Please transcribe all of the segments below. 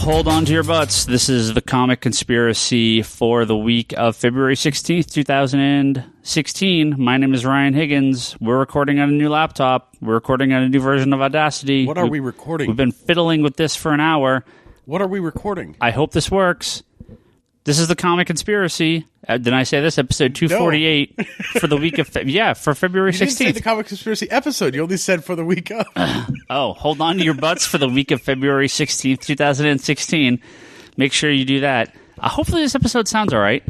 Hold on to your butts. This is the Comic Conspiracy for the week of February 16th, 2016. My name is Ryan Higgins. We're recording on a new laptop. We're recording on a new version of Audacity. What are we recording? We've been fiddling with this for an hour. What are we recording? I hope this works. This is the Comic Conspiracy. Did I say this? Episode 248 for the week of... for February 16th. You didn't say the Comic Conspiracy episode. You only said for the week of. Hold on to your butts for the week of February 16th, 2016. Make sure you do that. Hopefully this episode sounds all right.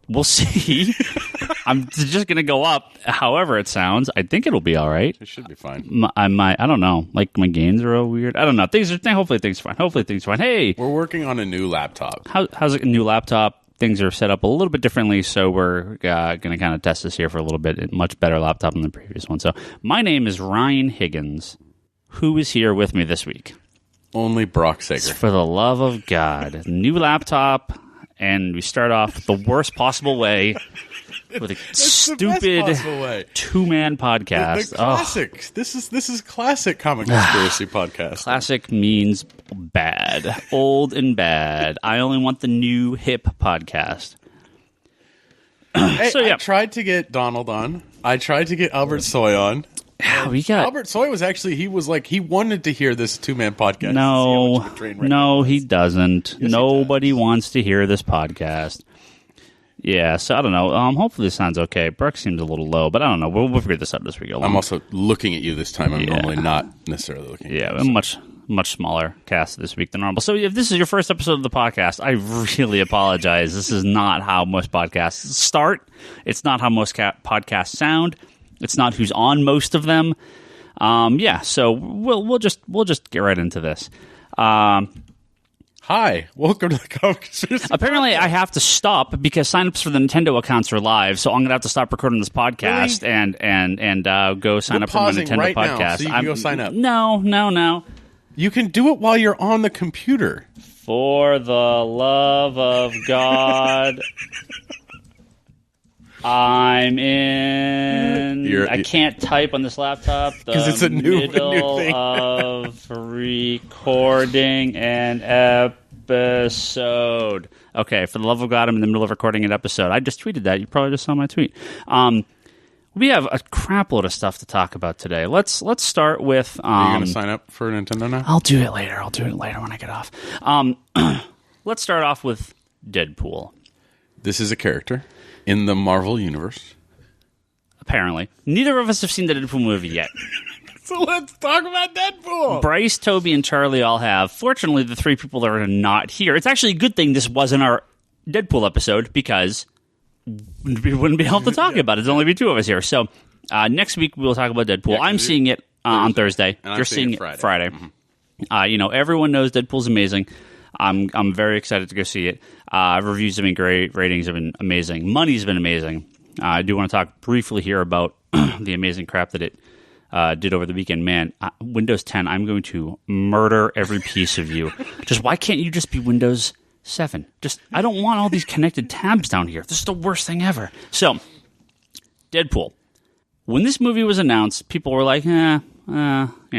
We'll see. I'm just going to go up however it sounds. I think it'll be all right. It should be fine. I don't know. Like, my gains are all weird. I don't know. Hopefully things are fine. Hey! We're working on a new laptop. How's it a new laptop? Things are set up a little bit differently, so we're going to kind of test this here for a little bit. A much better laptop than the previous one. So, my name is Ryan Higgins. Who is here with me this week? Only Brock Sager. For the love of God. New laptop, and we start off the worst possible way with a stupid two-man podcast. The classic. This is classic Comic Conspiracy podcast. Classic means bad. Old and bad. I only want the new hip podcast. Hey, I tried to get Donald on. I tried to get Albert Soy on. Albert Soy he wanted to hear this two-man podcast. No, he doesn't. Yes, Nobody wants to hear this podcast. Yeah, so I don't know. Hopefully this sounds okay. Brooke seems a little low, but I don't know. We'll figure this out as we go along. I'm also looking at you this time. I'm normally not necessarily looking at you. Yeah, much smaller cast this week than normal. So if this is your first episode of the podcast, I really apologize. This is not how most podcasts start. It's not how most podcasts sound. It's not who's on most of them. So we'll just get right into this. Hi, welcome to the Comic Conspiracy. Apparently, I have to stop because signups for the Nintendo accounts are live, so I'm going to have to stop recording this podcast really? and go sign up for my Nintendo right podcast. Now, so you can go sign up. No. You can do it while you're on the computer. For the love of God. I'm in. I can't type on this laptop. Because it's a new thing. Of recording an episode. Okay, for the love of God, I'm in the middle of recording an episode. I just tweeted that. You probably just saw my tweet. We have a crap load of stuff to talk about today. Let's start with. Are you going to sign up for Nintendo now? I'll do it later when I get off. Let's start off with Deadpool. This is a character in the Marvel Universe. Apparently. Neither of us have seen the Deadpool movie yet. So let's talk about Deadpool. Bryce, Toby, and Charlie all have. Fortunately, the three people that are not here. It's actually a good thing this wasn't our Deadpool episode because we wouldn't be able to talk about it. There'd only be two of us here. So next week we'll talk about Deadpool. I'm seeing it on Thursday. You're seeing it Friday. Mm-hmm. Everyone knows Deadpool's amazing. I'm very excited to go see it. Reviews have been great. Ratings have been amazing. Money's been amazing. I do want to talk briefly here about the amazing crap that it did over the weekend. Man, Windows 10, I'm going to murder every piece of you. Why can't you just be Windows 7? I don't want all these connected tabs down here. This is the worst thing ever. So, Deadpool. When this movie was announced, people were like, I don't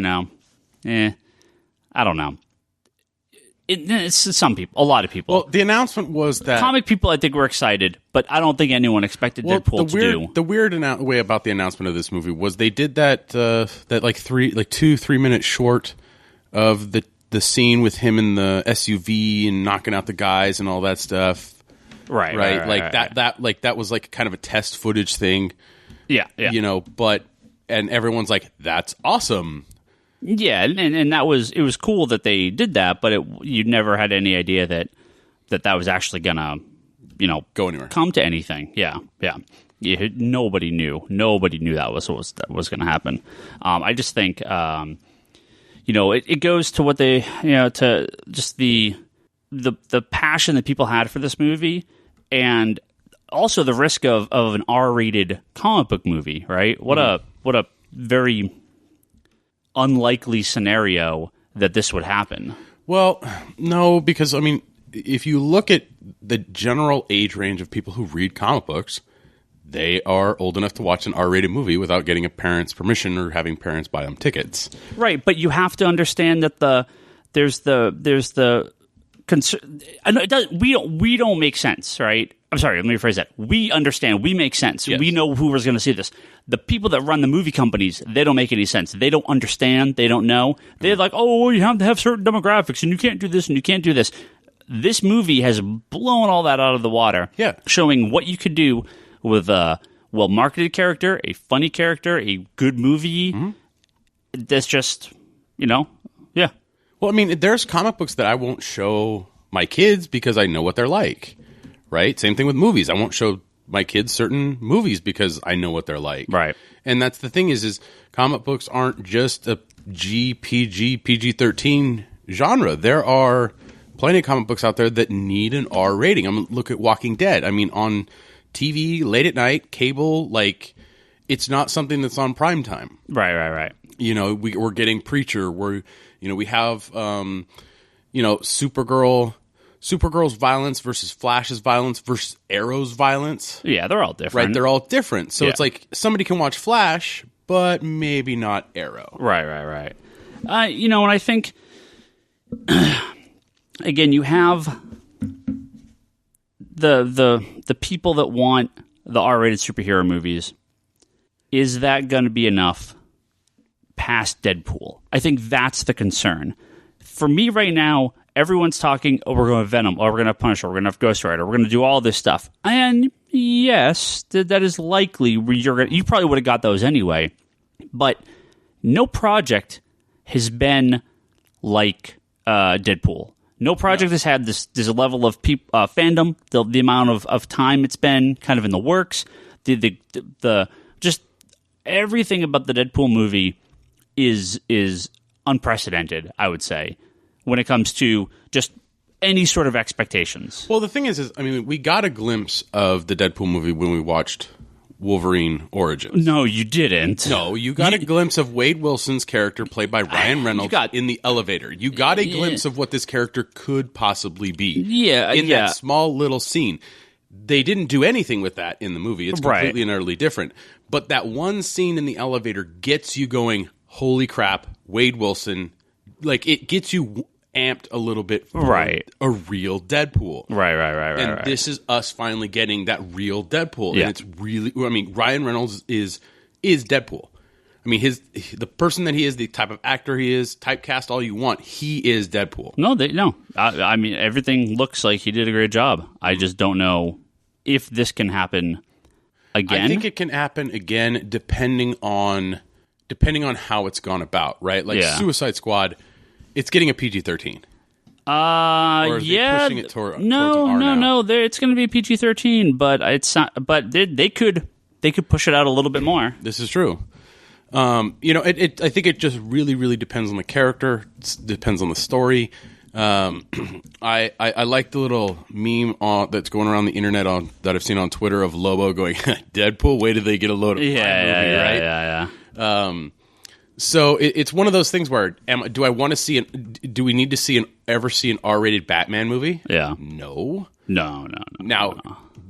know. It's some people, a lot of people. Well, the announcement was that comic people, I think, were excited, but I don't think anyone expected Deadpool to do. The weird way about the announcement of this movie was they did that 2-3 minute short of the scene with him in the SUV and knocking out the guys and all that stuff. Right. That was like kind of a test footage thing. Yeah. And everyone's like, that's awesome. Yeah, and it was cool that they did that, but you never had any idea that was actually gonna, go anywhere, come to anything. Yeah. Nobody knew that was gonna happen. I just think, it goes to what they, to just the passion that people had for this movie, and also the risk of an R-rated comic book movie, right? What a very unlikely scenario that this would happen. Well, no, because if you look at the general age range of people who read comic books, they are old enough to watch an R-rated movie without getting a parent's permission or having parents buy them tickets. Right, but you have to understand that the concern. It does, we don't make sense, right? I'm sorry, let me rephrase that. We understand. We make sense. Yes. We know who was going to see this. The people that run the movie companies, they don't make any sense. They don't understand. They don't know. They're like, oh, you have to have certain demographics, and you can't do this, and you can't do this. This movie has blown all that out of the water, showing what you could do with a well-marketed character, a funny character, a good movie. Mm-hmm. That's just, yeah. Well, I mean, there's comic books that I won't show my kids because I know what they're like, right? Same thing with movies. I won't show my kids certain movies because I know what they're like. Right. And that's the thing is comic books aren't just a PG-13 genre. There are plenty of comic books out there that need an R rating. I mean, look at Walking Dead. I mean, on TV, late at night, cable, like, it's not something that's on prime time. Right. We're getting Preacher. We have, Supergirl's violence versus Flash's violence versus Arrow's violence. Yeah, they're all different. Right, they're all different. So it's like somebody can watch Flash, but maybe not Arrow. Right. And I think, again, you have the people that want the R-rated superhero movies. Is that going to be enough past Deadpool? I think that's the concern. For me right now, everyone's talking, oh, we're going to Venom, oh, we're going to Punisher, we're going to have Ghost Rider, we're going to do all this stuff. And yes, that is likely. You probably would have got those anyway. But no project has been like Deadpool. No project has had this level of fandom, the amount of time it's been kind of in the works, the just everything about the Deadpool movie is unprecedented, I would say, when it comes to just any sort of expectations. Well, the thing is I mean, we got a glimpse of the Deadpool movie when we watched Wolverine Origins. No, you didn't. No, you got a glimpse of Wade Wilson's character played by Ryan Reynolds in the elevator. You got a glimpse of what this character could possibly be. Yeah, in that small little scene. They didn't do anything with that in the movie. It's completely and utterly different. But that one scene in the elevator gets you going, holy crap, Wade Wilson. Like, it gets you amped a little bit for a real Deadpool. Right. And this is us finally getting that real Deadpool. Yeah. And it's really, I mean, Ryan Reynolds is Deadpool. I mean, the person that he is, the type of actor he is, typecast all you want, he is Deadpool. No. I mean, everything looks like he did a great job. I just don't know if this can happen again. I think it can happen again, depending on how it's gone about, right? Like Suicide Squad, it's getting a PG-13. Or is it pushing it towards an R now? No. It's going to be PG-13, but it's not. But they could push it out a little bit more. This is true. I think it just really, really depends on the character. It depends on the story. I like the little meme that's going around the internet that I've seen on Twitter of Lobo going, Deadpool, wait till they get a load of movie, right? Yeah. So it's one of those things where do I want to see do we need to ever see an R-rated Batman movie? Yeah. No. Now,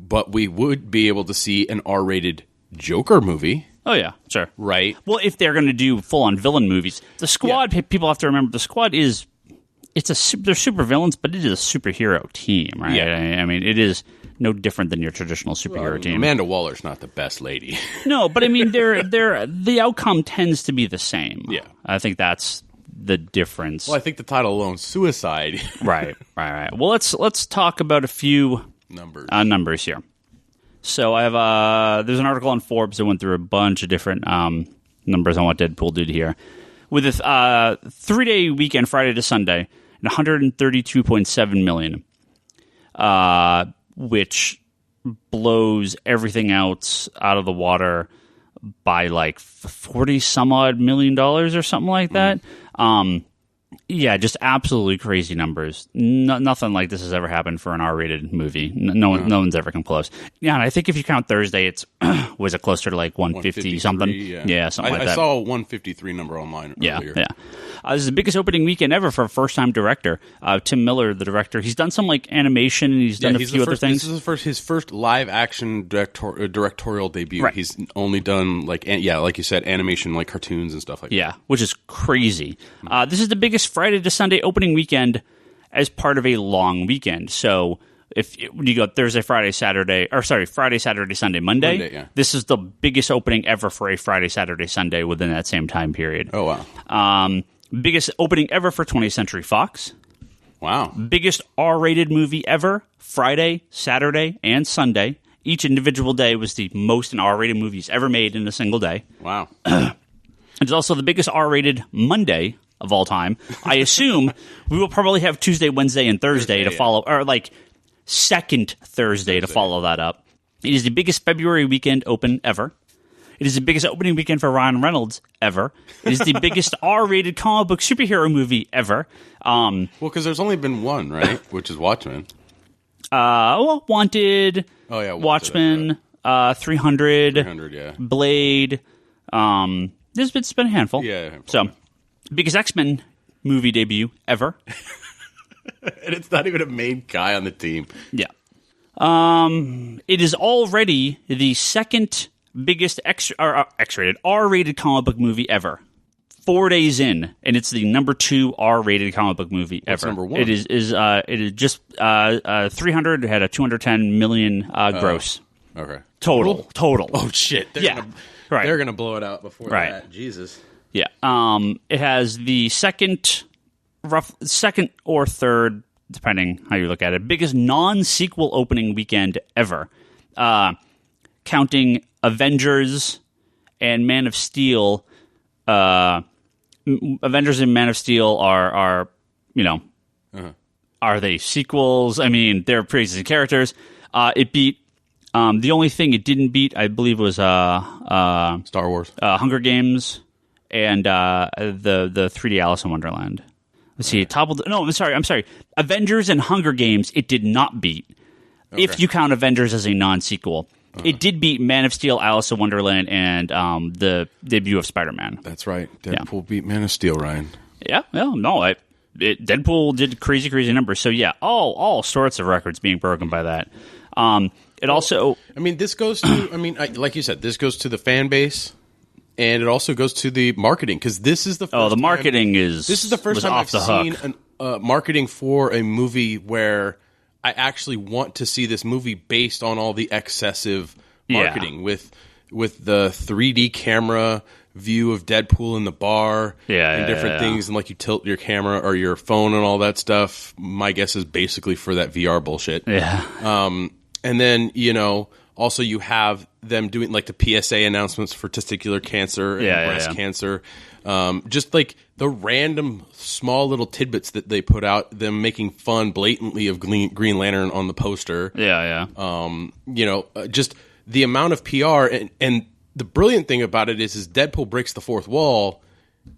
but we would be able to see an R-rated Joker movie. Oh, yeah, sure. Right. Well, if they're going to do full-on villain movies. The Squad, people have to remember, the Squad they're super villains, but it is a superhero team, right? Yeah. I mean, it is no different than your traditional superhero team. Amanda Waller's not the best lady. No, but I mean, the outcome tends to be the same. Yeah. I think that's the difference. Well, I think the title alone, Suicide. Right. Well, let's talk about a few numbers here. So I have there's an article on Forbes that went through a bunch of different numbers on what Deadpool did here. With a 3-day weekend, Friday to Sunday, $132.7 million, which blows everything else out of the water by like 40 some odd $1 million or something like that. Yeah, just absolutely crazy numbers. Nothing like this has ever happened for an R-rated movie. No one's ever come close. Yeah, and I think if you count Thursday, it's was it closer to like 150 something? Yeah, something like that. I saw a 153 number online earlier. Yeah. This is the biggest opening weekend ever for a first-time director. Tim Miller, the director, he's done some like animation and he's done a few other things. This is his first live-action directorial debut. Right. He's only done like you said, animation like cartoons and stuff like that. Yeah, which is crazy. This is the biggest biggest Friday to Sunday opening weekend as part of a long weekend. So when you go Thursday, Friday, Saturday, Friday, Saturday, Sunday, Monday, yeah. This is the biggest opening ever for a Friday, Saturday, Sunday within that same time period. Oh, wow. Biggest opening ever for 20th Century Fox. Wow. Biggest R-rated movie ever, Friday, Saturday, and Sunday. Each individual day was the most an R-rated movies ever made in a single day. Wow. It's also the biggest R-rated Monday of all time. I assume we will probably have Tuesday, Wednesday, and Thursday to follow, or like second Thursday to follow that up. It is the biggest February weekend open ever. It is the biggest opening weekend for Ryan Reynolds ever. It is the biggest R-rated comic book superhero movie ever. Well, because there's only been one, right? Which is Watchmen. Wanted. Oh, yeah. Watchmen. 300. 300, yeah. Blade. There's been a handful. Yeah. So, biggest X-Men movie debut ever. And it's not even a main guy on the team. Yeah. It is already the second biggest X-rated R-rated comic book movie ever. 4 days in, and it's the number 2 R-rated comic book movie ever. Number 1? It is just 300. It had a 210 million gross. Okay. Total. Oh shit! They're gonna blow it out before that. Jesus. Yeah. It has the second or third, depending how you look at it, biggest non-sequel opening weekend ever, counting Avengers and Man of Steel. Avengers and Man of Steel are are they sequels? I mean, they're pre-existing characters. It beat. The only thing it didn't beat, I believe, was Star Wars, Hunger Games, and the 3D Alice in Wonderland. Let's see. I'm sorry. Avengers and Hunger Games, it did not beat. Okay. If you count Avengers as a non-sequel. It did beat Man of Steel, Alice in Wonderland, and the debut of Spider-Man. That's right. Deadpool beat Man of Steel, Ryan. Yeah, well, no, Deadpool did crazy numbers. So yeah, all sorts of records being broken by that. Also, I mean, this goes to, like you said, this goes to the fan base, and it also goes to the marketing, because this is the first the marketing this is the first time I've seen marketing for a movie where I actually want to see this movie based on all the excessive marketing with the 3D camera view of Deadpool in the bar and different things, and like you tilt your camera or your phone and all that stuff. My guess is basically for that VR bullshit. Yeah. And then, also you have them doing like the PSA announcements for testicular cancer and breast cancer. Just like the random small little tidbits that they put out, them making fun blatantly of Green Lantern on the poster. Yeah. Just the amount of PR. And the brilliant thing about it is Deadpool breaks the fourth wall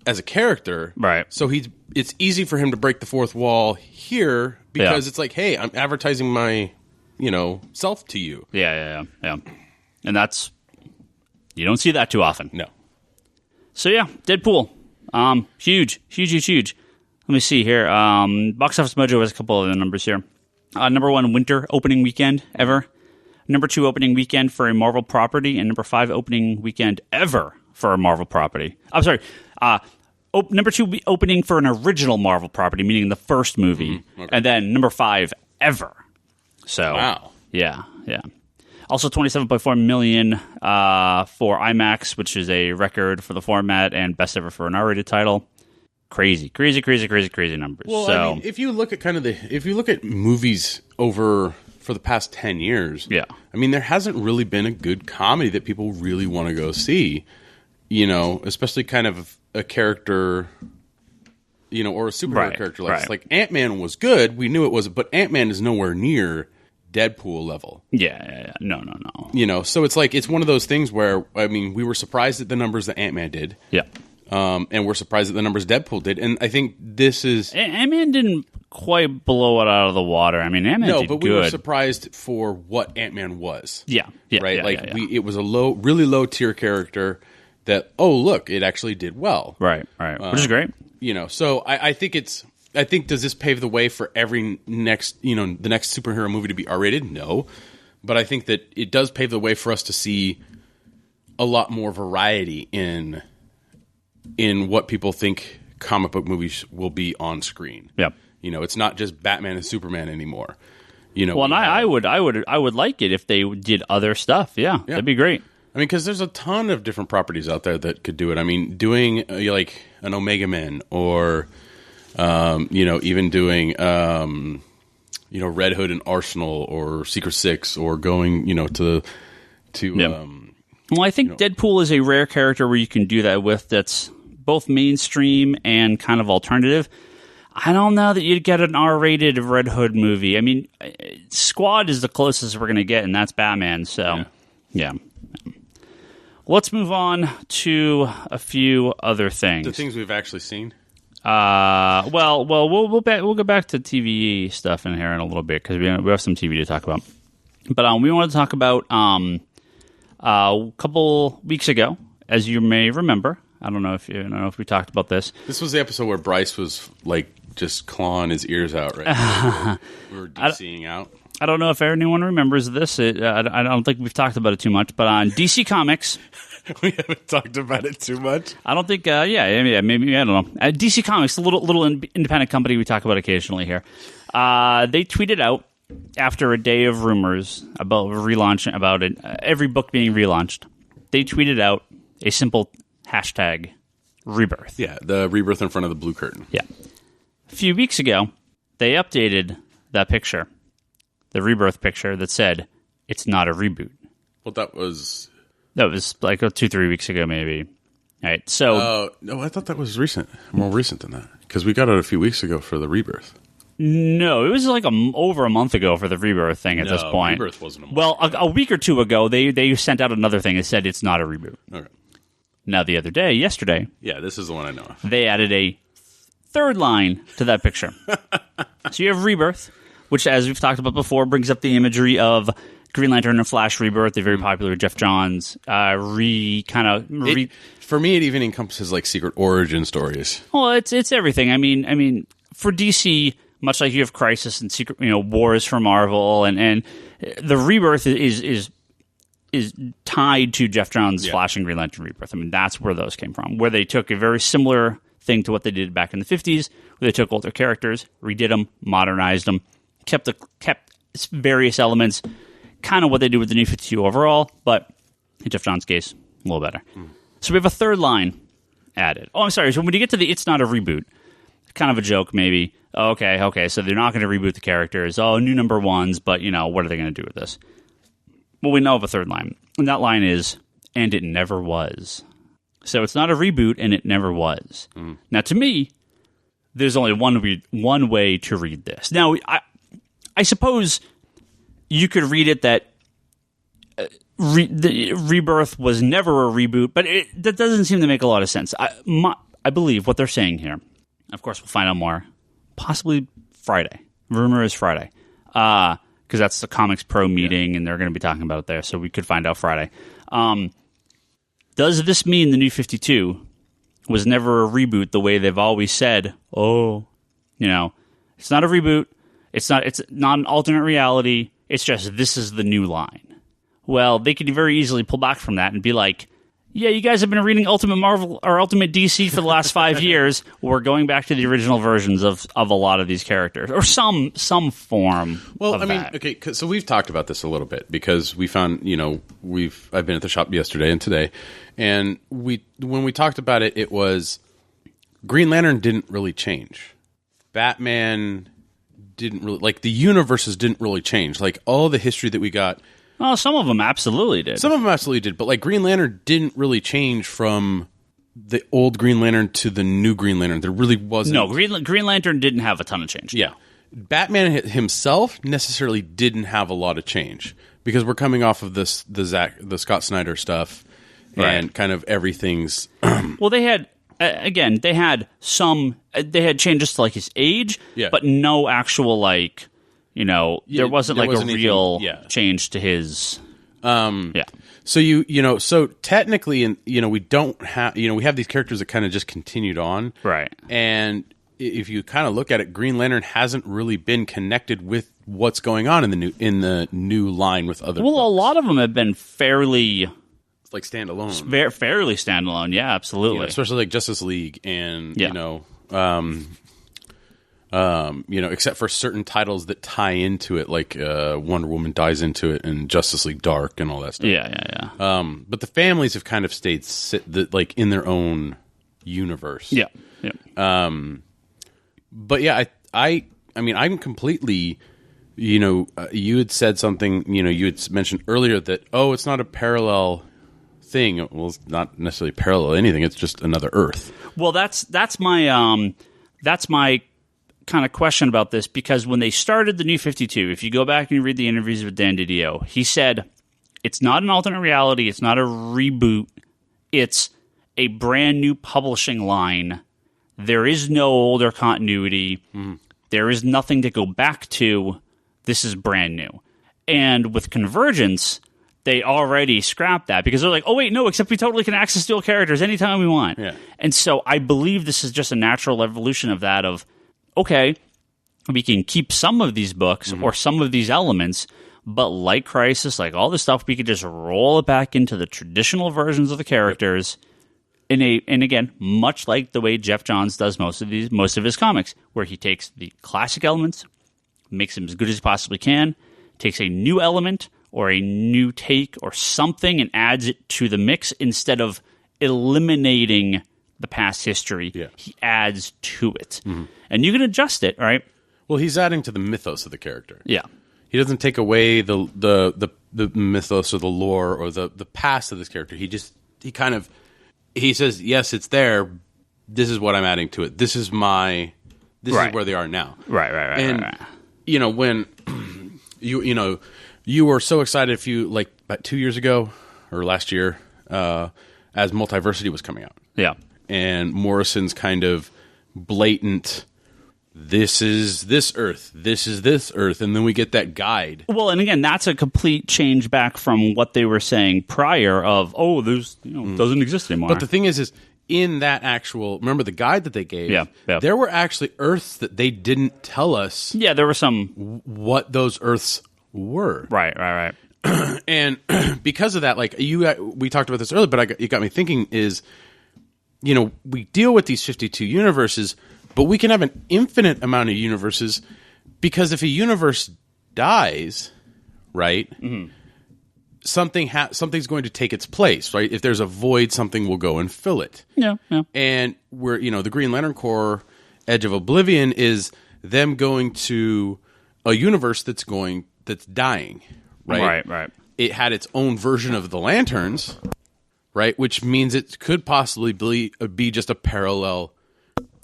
as a character. Right. So it's easy for him to break the fourth wall here because it's like, hey, I'm advertising my, self to you. Yeah. And that's, you don't see that too often. No. So yeah, Deadpool. Huge. Let me see here. Box Office Mojo has a couple of the numbers here. Number 1, winter opening weekend ever. Number 2, opening weekend for a Marvel property. And number 5, opening weekend ever for a Marvel property. I'm sorry. Number 2, opening for an original Marvel property, meaning the first movie. Mm-hmm. Okay. And then number 5, ever. So, wow. Yeah. Also, 27.4 million for IMAX, which is a record for the format and best ever for an R-rated title. Crazy numbers. Well, so, I mean, if you look at movies over for the past 10 years, I mean, there hasn't really been a good comedy that people really want to go see. Especially kind of a character, or a superhero character like this. Like Ant-Man was good, we knew it was, but Ant-Man is nowhere near Deadpool level. Yeah. No. So it's like, it's one of those things where, I mean, we were surprised at the numbers that Ant-Man did. Yeah. And we're surprised at the numbers Deadpool did. And I think this is... Ant-Man didn't quite blow it out of the water. I mean, Ant-Man did good. No, but we were surprised for what Ant-Man was. Yeah. Right? It was a really low tier character that, look, it actually did well. Right. Which is great. So I think does this pave the way for every next, the next superhero movie to be R-rated? No. But I think that it does pave the way for us to see a lot more variety in what people think comic book movies will be on screen. Yeah. It's not just Batman and Superman anymore. Well, and I would like it if they did other stuff. Yeah, that'd be great. I mean, because there's a ton of different properties out there that could do it. I mean, doing like an Omega Man, or even doing Red Hood and Arsenal, or Secret Six, or going to Well, I think Deadpool is a rare character where you can do that with. That's both mainstream and kind of alternative. I don't know that you'd get an R-rated Red Hood movie. I mean, Squad is the closest we're going to get, and that's Batman. So, yeah. Let's move on to a few other things. The things we've actually seen. We'll go back to TV stuff in here in a little bit because we have some TV to talk about. But we want to talk about a couple weeks ago, as you may remember. I don't know if we talked about this. This was the episode where Bryce was like just clawing his ears out, right? We were DCing out. I don't know if anyone remembers this. I don't think we've talked about it too much, but on DC Comics, we haven't talked about it too much. I don't think. Maybe I don't know. DC Comics, a little independent company we talk about occasionally here. They tweeted out after a day of rumors about relaunching, about it, every book being relaunched. They tweeted out a simple hashtag rebirth. Yeah, the rebirth in front of the blue curtain. Yeah. A few weeks ago, they updated that picture, the rebirth picture that said, it's not a reboot. Well, that was like 2-3 weeks ago, maybe. All right, so... no, I thought that was more recent than that. Because we got it a few weeks ago for the rebirth. No, it was like over a month ago for the rebirth thing at this point. Rebirth wasn't a month. Well, a week or two ago, they sent out another thing that said it's not a reboot. Okay. Now, the other day, yesterday... Yeah, this is the one I know of. They added a third line to that picture. So you have Rebirth, which, as we've talked about before, brings up the imagery of Green Lantern and Flash Rebirth, the very popular Jeff Johns For me, it even encompasses like secret origin stories. Well, it's everything. I mean, for DC, much like you have Crisis and Secret, Wars for Marvel, and the Rebirth is tied to Jeff Johns' Flash and Green Lantern Rebirth. I mean, that's where those came from, where they took a very similar thing to what they did back in the 50s, where they took older characters, redid them, modernized them, kept various elements, kind of what they do with the New 52 overall, but in Jeff Johns' case, a little better. So we have a third line added. Oh, I'm sorry. So when you get to the it's not a reboot, kind of a joke maybe. Okay, so they're not going to reboot the characters. Oh, new number ones, but, what are they going to do with this? Well, we know of a third line, and that line is, and it never was. So it's not a reboot, and it never was. Now, to me, there's only one way to read this. Now, I suppose you could read it that the Rebirth was never a reboot, but that doesn't seem to make a lot of sense. I believe what they're saying here. Of course, we'll find out more. Possibly Friday. Rumor is Friday. Because that's the Comics Pro meeting, and they're going to be talking about it there, so we could find out Friday. Does this mean the New 52 was never a reboot the way they've always said, it's not a reboot, it's not an alternate reality, it's just this is the new line. Well, they could very easily pull back from that and be like, yeah, you guys have been reading Ultimate Marvel or Ultimate DC for the last 5 years. We're going back to the original versions of a lot of these characters, or some form. Well, of that. okay, so we've talked about this a little bit because we found, I've been at the shop yesterday and today, and when we talked about it, it was Green Lantern didn't really change. Batman didn't really, like, the universes didn't really change. Like, all the history that we got. Oh, some of them absolutely did. But like Green Lantern didn't really change from the old Green Lantern to the new Green Lantern. There really wasn't. No, Green Lantern didn't have a ton of change. Yeah. Batman himself necessarily didn't have a lot of change because we're coming off of the Scott Snyder stuff and kind of everything's. Well, they had they had changes to like his age, but no actual like. There wasn't a real change to his. So so technically, we don't have, we have these characters that kind of just continued on, right? And if you kind of look at it, Green Lantern hasn't really been connected with what's going on in the new line with other. Well, books. a lot of them have been fairly. Like standalone, fairly standalone. Yeah, absolutely. Especially like Justice League and except for certain titles that tie into it, like Wonder Woman ties into it, and Justice League Dark, and all that stuff. Yeah. But the families have kind of stayed like in their own universe. Yeah. But yeah, I mean, I'm completely. You had said something. You had mentioned earlier that it's not a parallel thing. Well, it's not necessarily parallel to anything. It's just another Earth. Well, that's my kind of question about this, because when they started the New 52, if you go back and you read the interviews with Dan Didio, he said it's not an alternate reality, it's not a reboot, it's a brand new publishing line. There is no older continuity. There is nothing to go back to. This is brand new. And with Convergence, they already scrapped that because they're like, oh, wait, no, except we totally can access dual characters anytime we want. Yeah. And so I believe this is just a natural evolution of that of, okay, we can keep some of these books or some of these elements, but like Crisis, like all this stuff, we could just roll it back into the traditional versions of the characters and again, much like the way Jeff Johns does most of his comics, where he takes the classic elements, makes them as good as he possibly can, takes a new element or a new take or something and adds it to the mix instead of eliminating the past history. Yeah. He adds to it. And you can adjust it, right? Well, he's adding to the mythos of the character. Yeah. He doesn't take away the mythos or the lore or the past of this character. He says, yes, it's there. This is what I'm adding to it. This is where they are now. Right. And when you were so excited about 2 years ago or last year as Multiversity was coming out. Yeah. And Morrison's kind of blatant, this is this Earth, this is this Earth, and then we get that guide. Well, and again, that's a complete change back from what they were saying prior of, there's doesn't exist anymore. But the thing is in that remember the guide that they gave? Yeah. There were actually Earths that they didn't tell us. Yeah, there were some what those Earths were. Right. And because of that, like we talked about this earlier, but it got me thinking is, we deal with these 52 universes, but we can have an infinite amount of universes because if a universe dies, right, something's going to take its place, right? If there's a void, something will go and fill it. Yeah. And the Green Lantern Corps Edge of Oblivion is them going to a universe that's dying, right? Right. It had its own version of the Lanterns, right? Which means it could possibly be just a parallel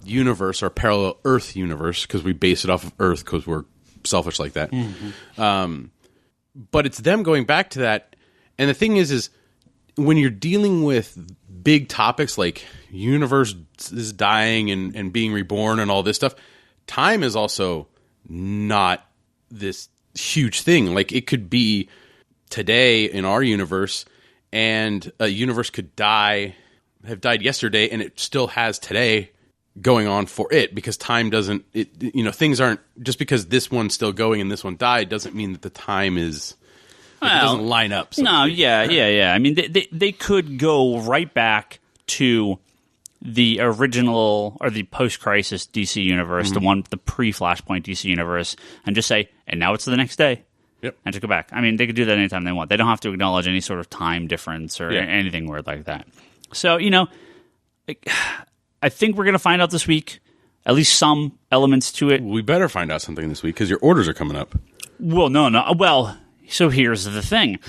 universe or parallel Earth universe because we base it off of Earth because we're selfish like that. But it's them going back to that. And the thing is when you're dealing with big topics like universe is dying and being reborn and all this stuff, time is also not this huge thing. Like it could be today in our universe, and a universe could have died yesterday, and it still has today going on for it because time doesn't. Things aren't just because this one's still going and this one died doesn't mean that the time is. It doesn't line up. Yeah. I mean, they could go right back to the original or the post-crisis DC universe, the pre-Flashpoint DC universe, and just say, and now it's the next day. Yep. And just go back. I mean, they could do that anytime they want. They don't have to acknowledge any sort of time difference or anything weird like that. So, I think we're going to find out this week, at least some elements to it. We better find out something this week because your orders are coming up. Well, no. Well, so here's the thing.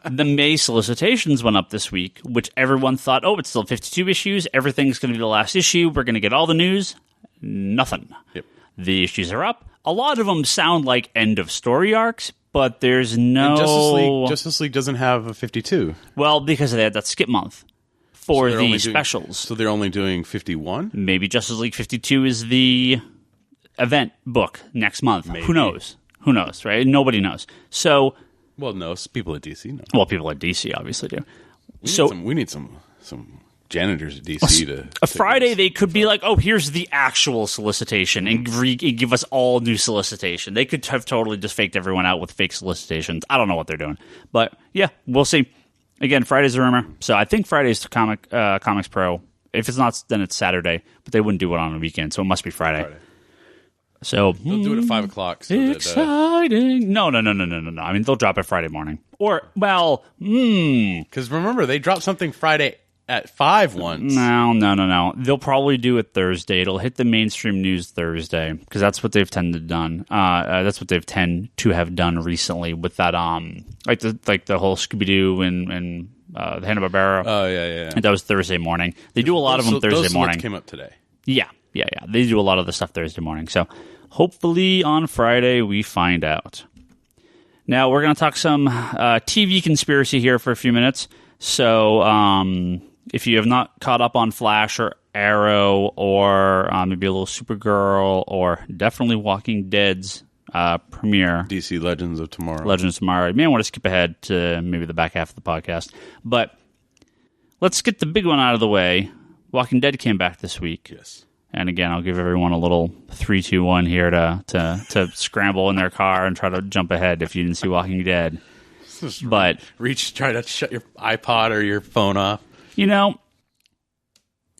The May solicitations went up this week, which everyone thought, it's still 52 issues. Everything's going to be the last issue. We're going to get all the news. Nothing. Yep. The issues are up. A lot of them sound like end of story arcs, but there's no... And Justice League doesn't have a 52. Well, because they had that skip month for the specials. So they're only doing 51? Maybe Justice League 52 is the event book next month. Maybe. Who knows, right? Nobody knows. So... Well, no, people at DC know. Well, people at DC obviously do. We need some janitors at DC to... A Friday, they could be like, here's the actual solicitation and give us all new solicitation. They could have totally just faked everyone out with fake solicitations. I don't know what they're doing. But, yeah, we'll see. Again, Friday's a rumor. So I think Friday's Comics Pro If it's not, then it's Saturday. But they wouldn't do it on a weekend, so it must be Friday. So they'll do it at 5 o'clock. So exciting! No. I mean, they'll drop it Friday morning, or because remember they dropped something Friday at 5 once. No. They'll probably do it Thursday. It'll hit the mainstream news Thursday because that's what they've tended done. That's what they've tend to have done recently with that like the whole Scooby Doo and the Hanna-Barbera. Oh yeah. And that was Thursday morning. They do a lot of them Thursday morning. Came up today. Yeah. They do a lot of the stuff Thursday morning. So hopefully on Friday we find out. Now we're going to talk some TV conspiracy here for a few minutes. So if you have not caught up on Flash or Arrow or maybe a little Supergirl or definitely Walking Dead's premiere. DC Legends of Tomorrow. You may want to skip ahead to maybe the back half of the podcast. But let's get the big one out of the way. Walking Dead came back this week. Yes. And again, I'll give everyone a little 3, 2, 1 here to scramble in their car and try to jump ahead if you didn't see Walking Dead. But try to shut your iPod or your phone off.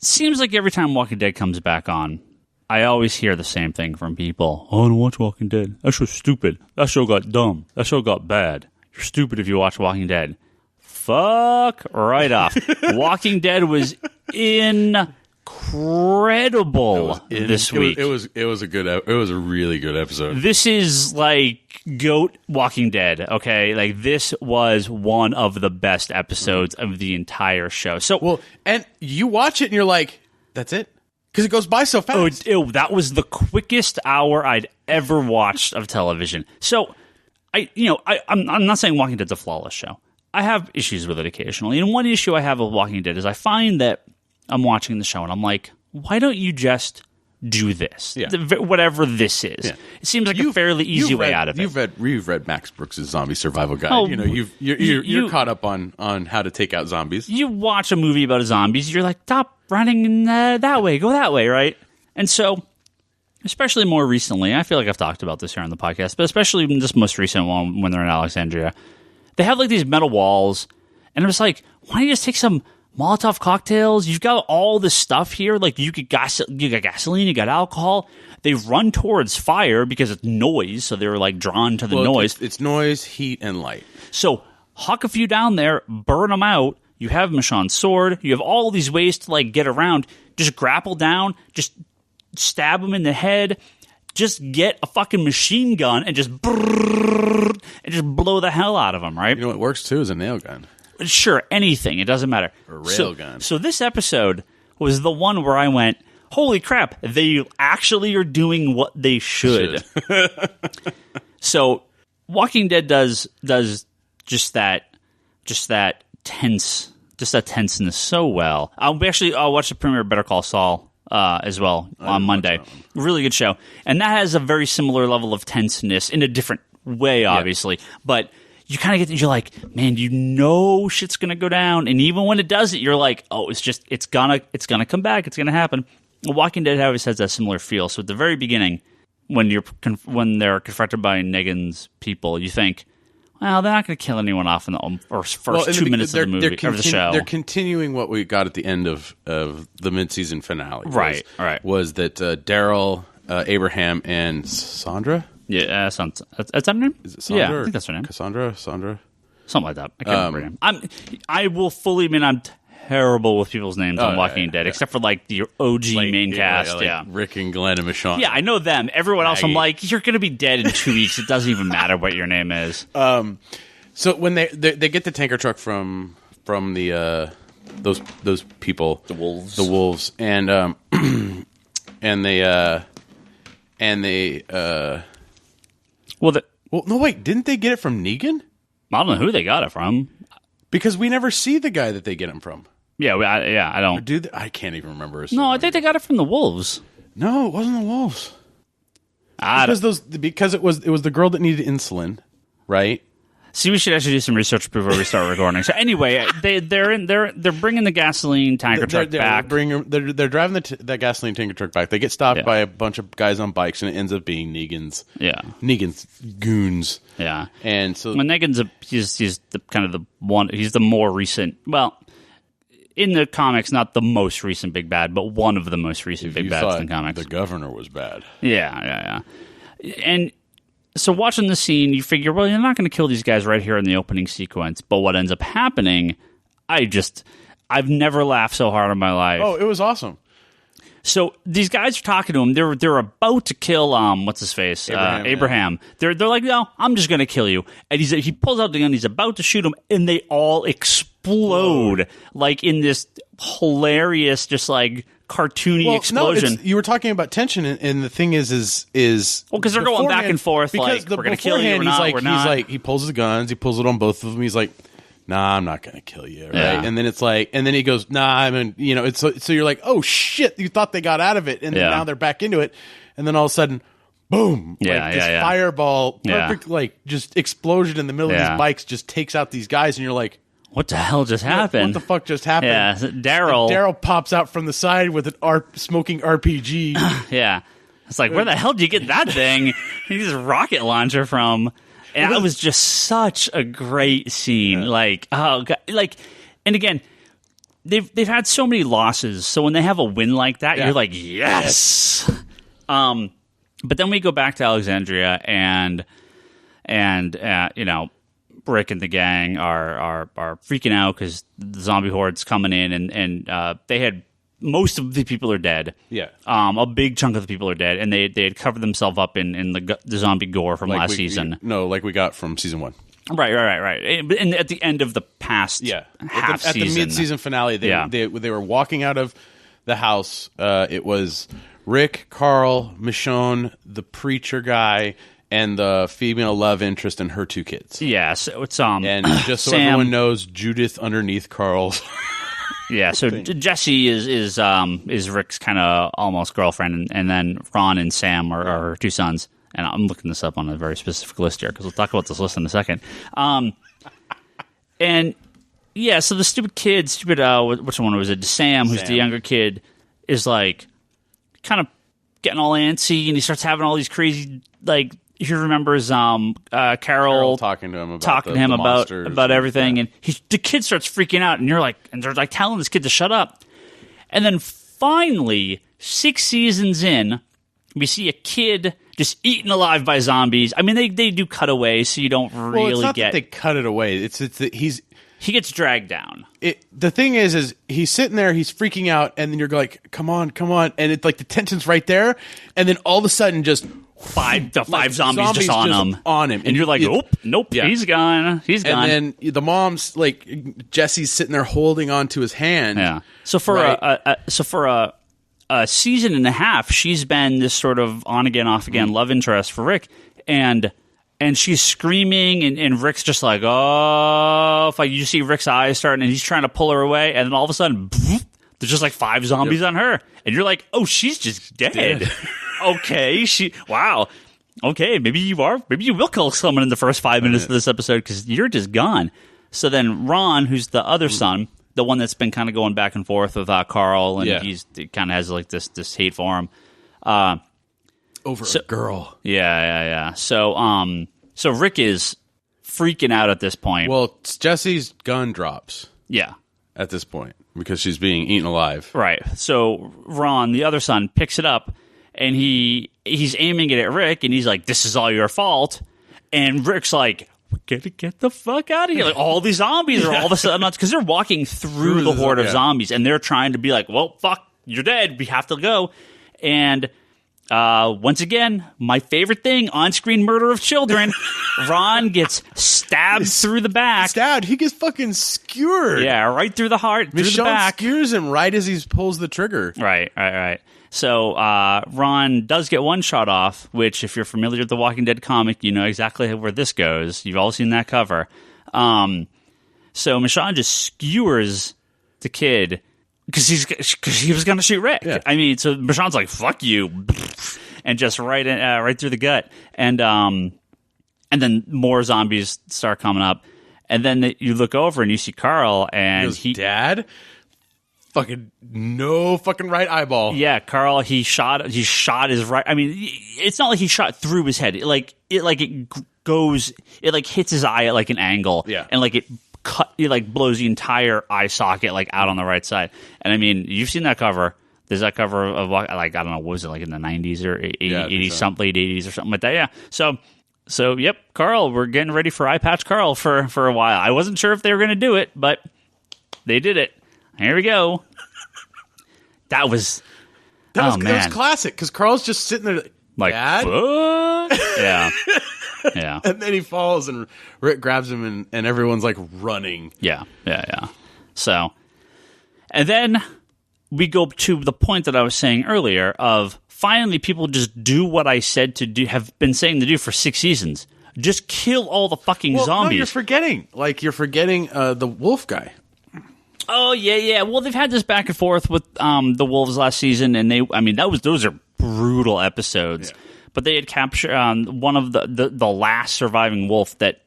Seems like every time Walking Dead comes back on, I always hear the same thing from people. Oh, I don't watch Walking Dead. That show's stupid. That show got dumb. That show got bad. You're stupid if you watch Walking Dead. Fuck right off. Walking Dead was incredible this week. It was a really good episode. This is like GOAT Walking Dead, okay? Like this was one of the best episodes of the entire show. So and you watch it and you're like, that's it? Because it goes by so fast. That was the quickest hour I'd ever watched of television. So I'm not saying Walking Dead's a flawless show. I have issues with it occasionally. And one issue I have with Walking Dead is I find that I'm watching the show and I'm like, why don't you just do this? Yeah. Whatever this is. Yeah. It seems like a fairly easy way out of it. You've read Max Brooks' Zombie Survival Guide. Oh, you're caught up on how to take out zombies. You watch a movie about zombies, you're like, stop running that way, go that way, right? And so, especially more recently, I feel like I've talked about this here on the podcast, but especially in this most recent one when they're in Alexandria, they have like these metal walls, and it was like, why don't you just take some Molotov cocktails? You've got all this stuff here. Like you got gasoline, you got alcohol. They run towards fire because it's noise, so they're like drawn to the noise. It's noise, heat, and light. So huck a few down there, burn them out. You have Michonne's sword. You have all these ways to like get around. Just grapple down. Just stab them in the head. Just get a fucking machine gun and just blow the hell out of them, right? You know what works too is a nail gun. Sure, anything. It doesn't matter. A rail gun. So this episode was the one where I went, holy crap, they actually are doing what they should. So Walking Dead does just that tenseness so well. I'll watch the premiere of Better Call Saul as well on Monday. Really good show. And that has a very similar level of tenseness in a different way, obviously. Yeah. But you kind of you're like, man, shit's going to go down. And even when it doesn't, you're like, oh, it's going to come back. It's going to happen. Walking Dead always has that similar feel. So at the very beginning, when they're confronted by Negan's people, you think, well, they're not going to kill anyone off in the first 2 minutes of the movie or the show. They're continuing what we got at the end of the mid-season finale. Right. Was that Daryl, Abraham, and Sandra? Yeah, that's her name? Is it Sandra? Yeah, I think that's her name. Sandra? Something like that. I can't remember her name. I will fully admit I'm terrible with people's names on Walking Dead, except for like the OG main cast. Like Rick and Glenn and Michonne. Yeah, I know them. Everyone else, I'm like, you're going to be dead in 2 weeks. It doesn't even matter what your name is. So when they get the tanker truck from the those people, the wolves, and they no, wait, didn't they get it from Negan? I don't know who they got it from. Because we never see the guy that they get him from. Yeah, I don't. I can't even remember his name. No, I think they got it from the wolves. No, it wasn't the wolves. Because it was the girl that needed insulin, right? See, we should actually do some research before we start recording. So anyway, they're bringing the gasoline tanker truck back. They're driving that gasoline tanker truck back. They get stopped by a bunch of guys on bikes, and it ends up being Negan's goons. Yeah, and so when Negan's he's the kind of the one. He's the more recent. Well, in the comics, not the most recent big bad, but one of the most recent big bads in the comics. The governor was bad. Yeah. And so watching the scene, you figure, well, you're not going to kill these guys right here in the opening sequence. But what ends up happening, I've never laughed so hard in my life. Oh, it was awesome. So these guys are talking to him. They're about to kill what's his face, Abraham. Yeah. They're like, no, I'm just gonna kill you. And he pulls out the gun. He's about to shoot him, and they all explode like in this hilarious, just like cartoony explosion. No, you were talking about tension, and the thing is because they're going back and forth. Like, we're gonna kill you. We're not. He pulls the guns. He pulls it on both of them. He's like, nah, I'm not going to kill you, right? Yeah. And then it's like, and then he goes, nah, I mean, it's so you're like, oh shit, you thought they got out of it, and then now they're back into it, and then all of a sudden, boom, this fireball, perfect, like just explosion in the middle of these bikes just takes out these guys, and you're like, what the hell just happened? What the fuck just happened? Yeah, Daryl pops out from the side with an smoking RPG. Yeah, it's like, where the hell did you get that thing? He just rocket launcher from. And it was just such a great scene. Like, oh God, like, and again, they've had so many losses. So when they have a win like that, you're like, yes. But then we go back to Alexandria, and Rick and the gang are freaking out because the zombie horde's coming in, and they had. Most of the people are dead. Yeah. A big chunk of the people are dead, and they had covered themselves up in the zombie gore from last season. Like we got from season 1. Right. And at the end of the past half at the mid-season finale, they were walking out of the house. It was Rick, Carl, Michonne, the preacher guy, and the female love interest and her 2 kids. Yeah, so it's and just so Sam, everyone knows, Judith underneath Carl's. Yeah, so Jessie is Rick's kind of almost girlfriend, and then Ron and Sam are her 2 sons. And I'm looking this up on a very specific list here because we'll talk about this list in a second. And yeah, so the stupid kid, which one was it? Sam, who's the younger kid, is like kind of getting all antsy, and he starts having all these crazy, like, he remembers Carol talking to him about everything, and the kid starts freaking out, and they're like telling this kid to shut up. And then finally, 6 seasons in, we see a kid just eaten alive by zombies. I mean, they do cutaways, so you don't really it's not get that they cut it away. It's that he gets dragged down. The thing is he's sitting there, he's freaking out, and then you're like, come on, and it's like the tension's right there, and then all of a sudden just. Five zombies just on him. And you're like, nope, he's gone. He's gone. And then the mom's like, Jesse's sitting there holding on to his hand. Yeah. So for a season and a half, she's been this sort of on again, off again love interest for Rick, and she's screaming, and Rick's just like, oh, like you see Rick's eyes starting, and he's trying to pull her away, and then all of a sudden, there's just like 5 zombies on her, and you're like, oh, she's just dead. Okay, wow. Okay, maybe you will kill someone in the first 5 minutes of this episode because you're just gone. So then Ron, who's the other son, the one that's been kind of going back and forth with Carl, and he kind of has like this hate for him. Over a girl. Yeah. So Rick is freaking out at this point. Well, Jesse's gun drops. Yeah. At this point, because she's being eaten alive. Right. So Ron, the other son, picks it up. And he's aiming it at Rick, and he's like, this is all your fault. And Rick's like, we gotta get the fuck out of here. Like, all these zombies are all of a sudden nuts, because they're walking through the horde of zombies, and they're trying to be like, well, fuck, you're dead. We have to go. And once again, my favorite thing, on-screen murder of children. Ron gets stabbed through the back. He gets fucking skewered. Yeah, right through the heart, through the back. Skewers him right as he pulls the trigger. Right. So Ron does get one shot off, which, if you're familiar with the Walking Dead comic, you know exactly where this goes. You've all seen that cover. So Michonne just skewers the kid because he was going to shoot Rick. Yeah. I mean, so Michonne's like, "Fuck you," and just right through the gut, and then more zombies start coming up, and then you look over and you see Carl, and Dad. Fucking no fucking right eyeball. Yeah, Carl, he shot his right. I mean, it's not like he shot through his head. It hits his eye at like an angle. Yeah. And like it he like blows the entire eye socket like out on the right side. And I mean, you've seen that cover. There's that cover of like, I don't know, what was it, like in the 90s or 80s, something, late 80s or something like that. Yeah. So yep, Carl, we're getting ready for Eye Patch Carl for a while. I wasn't sure if they were going to do it, but they did it. Here we go. That was classic because Carl's just sitting there like, Dad? What? Yeah. Yeah. And then he falls and Rick grabs him and everyone's like running. Yeah. So, and then we go to the point that I was saying earlier of finally people just do what I said to do, have been saying to do for 6 seasons. Just kill all the fucking zombies. No, you're forgetting the wolf guy. Oh, yeah. Well, they've had this back and forth with the wolves last season, and those are brutal episodes. Yeah. But they had captured one of the last surviving wolf that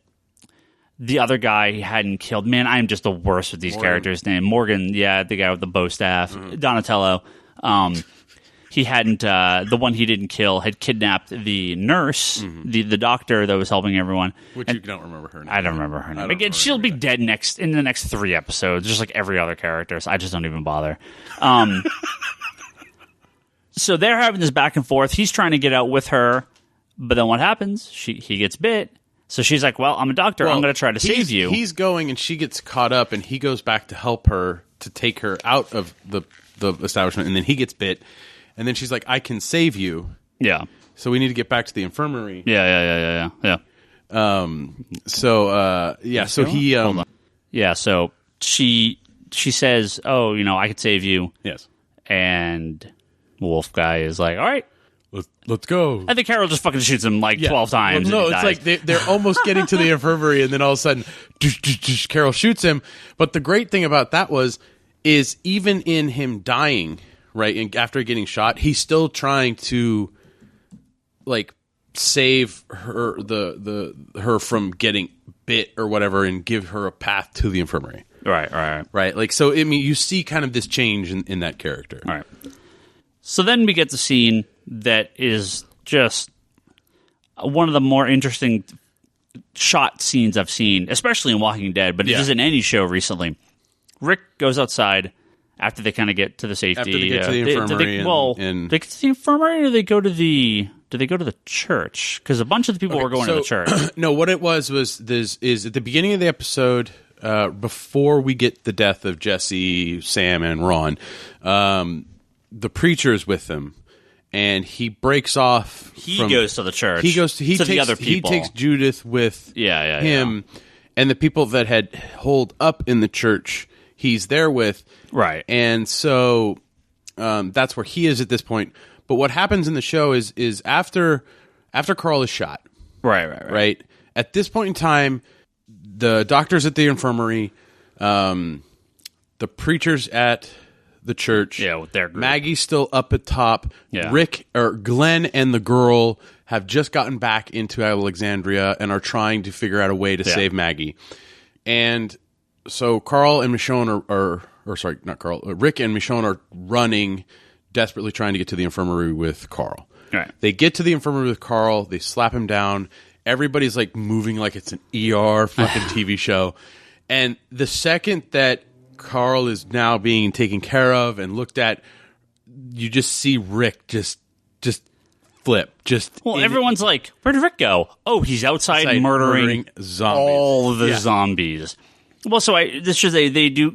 the other guy hadn't killed. Man, I am just the worst with these characters' name. Morgan, yeah, the guy with the bow staff. Mm-hmm. Donatello. He hadn't, the one he didn't kill, had kidnapped the nurse, the doctor that was helping everyone. Which you don't remember her name. I don't remember her name. Again, she'll be dead in the next 3 episodes, just like every other character, so I just don't even bother. So they're having this back and forth. He's trying to get out with her, but then what happens? He gets bit. So she's like, well, I'm a doctor. I'm going to try to save you. He's going, and she gets caught up, and he goes back to help her to take her out of the establishment, and then he gets bit. And then she's like, I can save you. Yeah. So we need to get back to the infirmary. Yeah. So he... Hold on. Yeah, so she says, oh, I could save you. Yes. And Wolf guy is like, all right. Let's go. I think Carol just fucking shoots him 12 times. Well, no, it's like they're almost getting to the infirmary, and then all of a sudden, Carol shoots him. But the great thing about that is even in him dying... Right, and after getting shot, he's still trying to, like, save her her from getting bit or whatever, and give her a path to the infirmary. Right. Like, so I mean, you see kind of this change in that character. All right. So then we get the scene that is just one of the more interesting shot scenes I've seen, especially in Walking Dead, but just in any show recently. Rick goes outside. After they kind of get to the safety, after they get to the infirmary, they get to the infirmary, or do they go to the church? Because a bunch of the people were going to the church. No, what it was is at the beginning of the episode, before we get the death of Jesse, Sam, and Ron, the preacher is with them, and he breaks off. He goes to the church. He goes to the other people. He takes Judith with him, and the people that had holed up in the church. He's there with, right, and so that's where he is at this point. But what happens in the show is after Carl is shot, right. At this point in time, the doctor's at the infirmary, the preacher's at the church, with their group. Maggie's still up at top. Yeah. Rick or Glenn and the girl have just gotten back into Alexandria and are trying to figure out a way to save Maggie, and. So Carl and Michonne Rick and Michonne are running, desperately trying to get to the infirmary with Carl. Right. They get to the infirmary with Carl. They slap him down. Everybody's like moving like it's an ER fucking TV show. And the second that Carl is now being taken care of and looked at, you just see Rick just flip. Everyone's like, where did Rick go? Oh, he's outside murdering zombies. All the zombies. Well, so they do.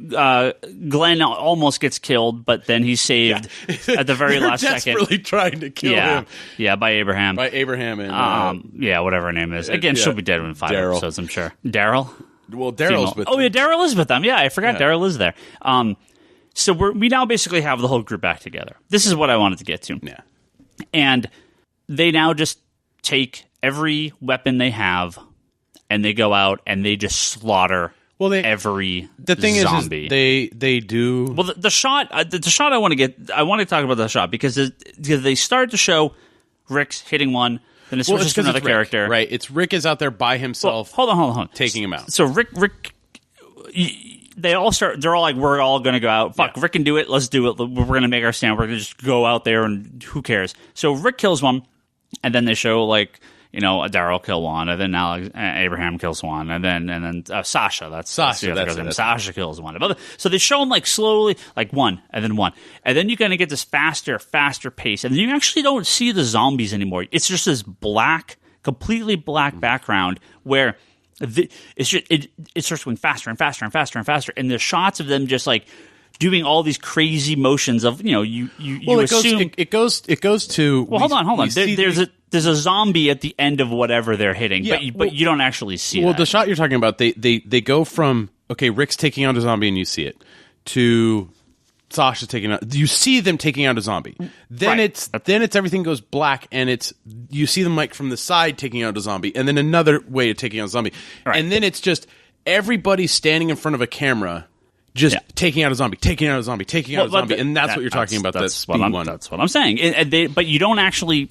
Glenn almost gets killed, but then he's saved at the very last second. Desperately trying to kill him. Yeah, by Abraham. And whatever her name is. Again, she'll be dead in 5 episodes, I'm sure. Daryl. Well, Daryl's with them. Oh yeah, Daryl is with them. Yeah, I forgot Daryl is there. So we now basically have the whole group back together. This is what I wanted to get to. Yeah, and they now just take every weapon they have, and they go out and they just slaughter. Well, every zombie. Is they do. Well, the shot I want to talk about the shot because they start to show Rick's hitting one, then it switches to another character. Right, it's Rick is out there by himself. Well, hold on, taking him out. So Rick, they all start. They're all like, we're all going to go out. Fuck, Rick can do it. Let's do it. We're going to make our stand. We're going to just go out there and who cares? So Rick kills one, and then they show like Daryl kill one, and then Abraham kills one, and then Sasha. That's the other girl's name. Sasha kills one. So they show them like slowly, like one, and then you're going to get this faster pace, and then you actually don't see the zombies anymore. It's just this completely black background where it starts going faster and faster and faster and faster, and the shots of them just like doing all these crazy motions of you assume it goes to. Well, hold on. There's a zombie at the end of whatever they're hitting, but you don't actually see. Well, the shot you're talking about, they go from Rick's taking out a zombie and you see it to Sasha taking out. You see them taking out a zombie. Then it's everything goes black and you see them like from the side taking out a zombie, and then another way of taking out a zombie, and then it's just everybody standing in front of a camera. Just taking out a zombie, and that's what you're talking about. That's speed one. That's what I'm saying. But you don't actually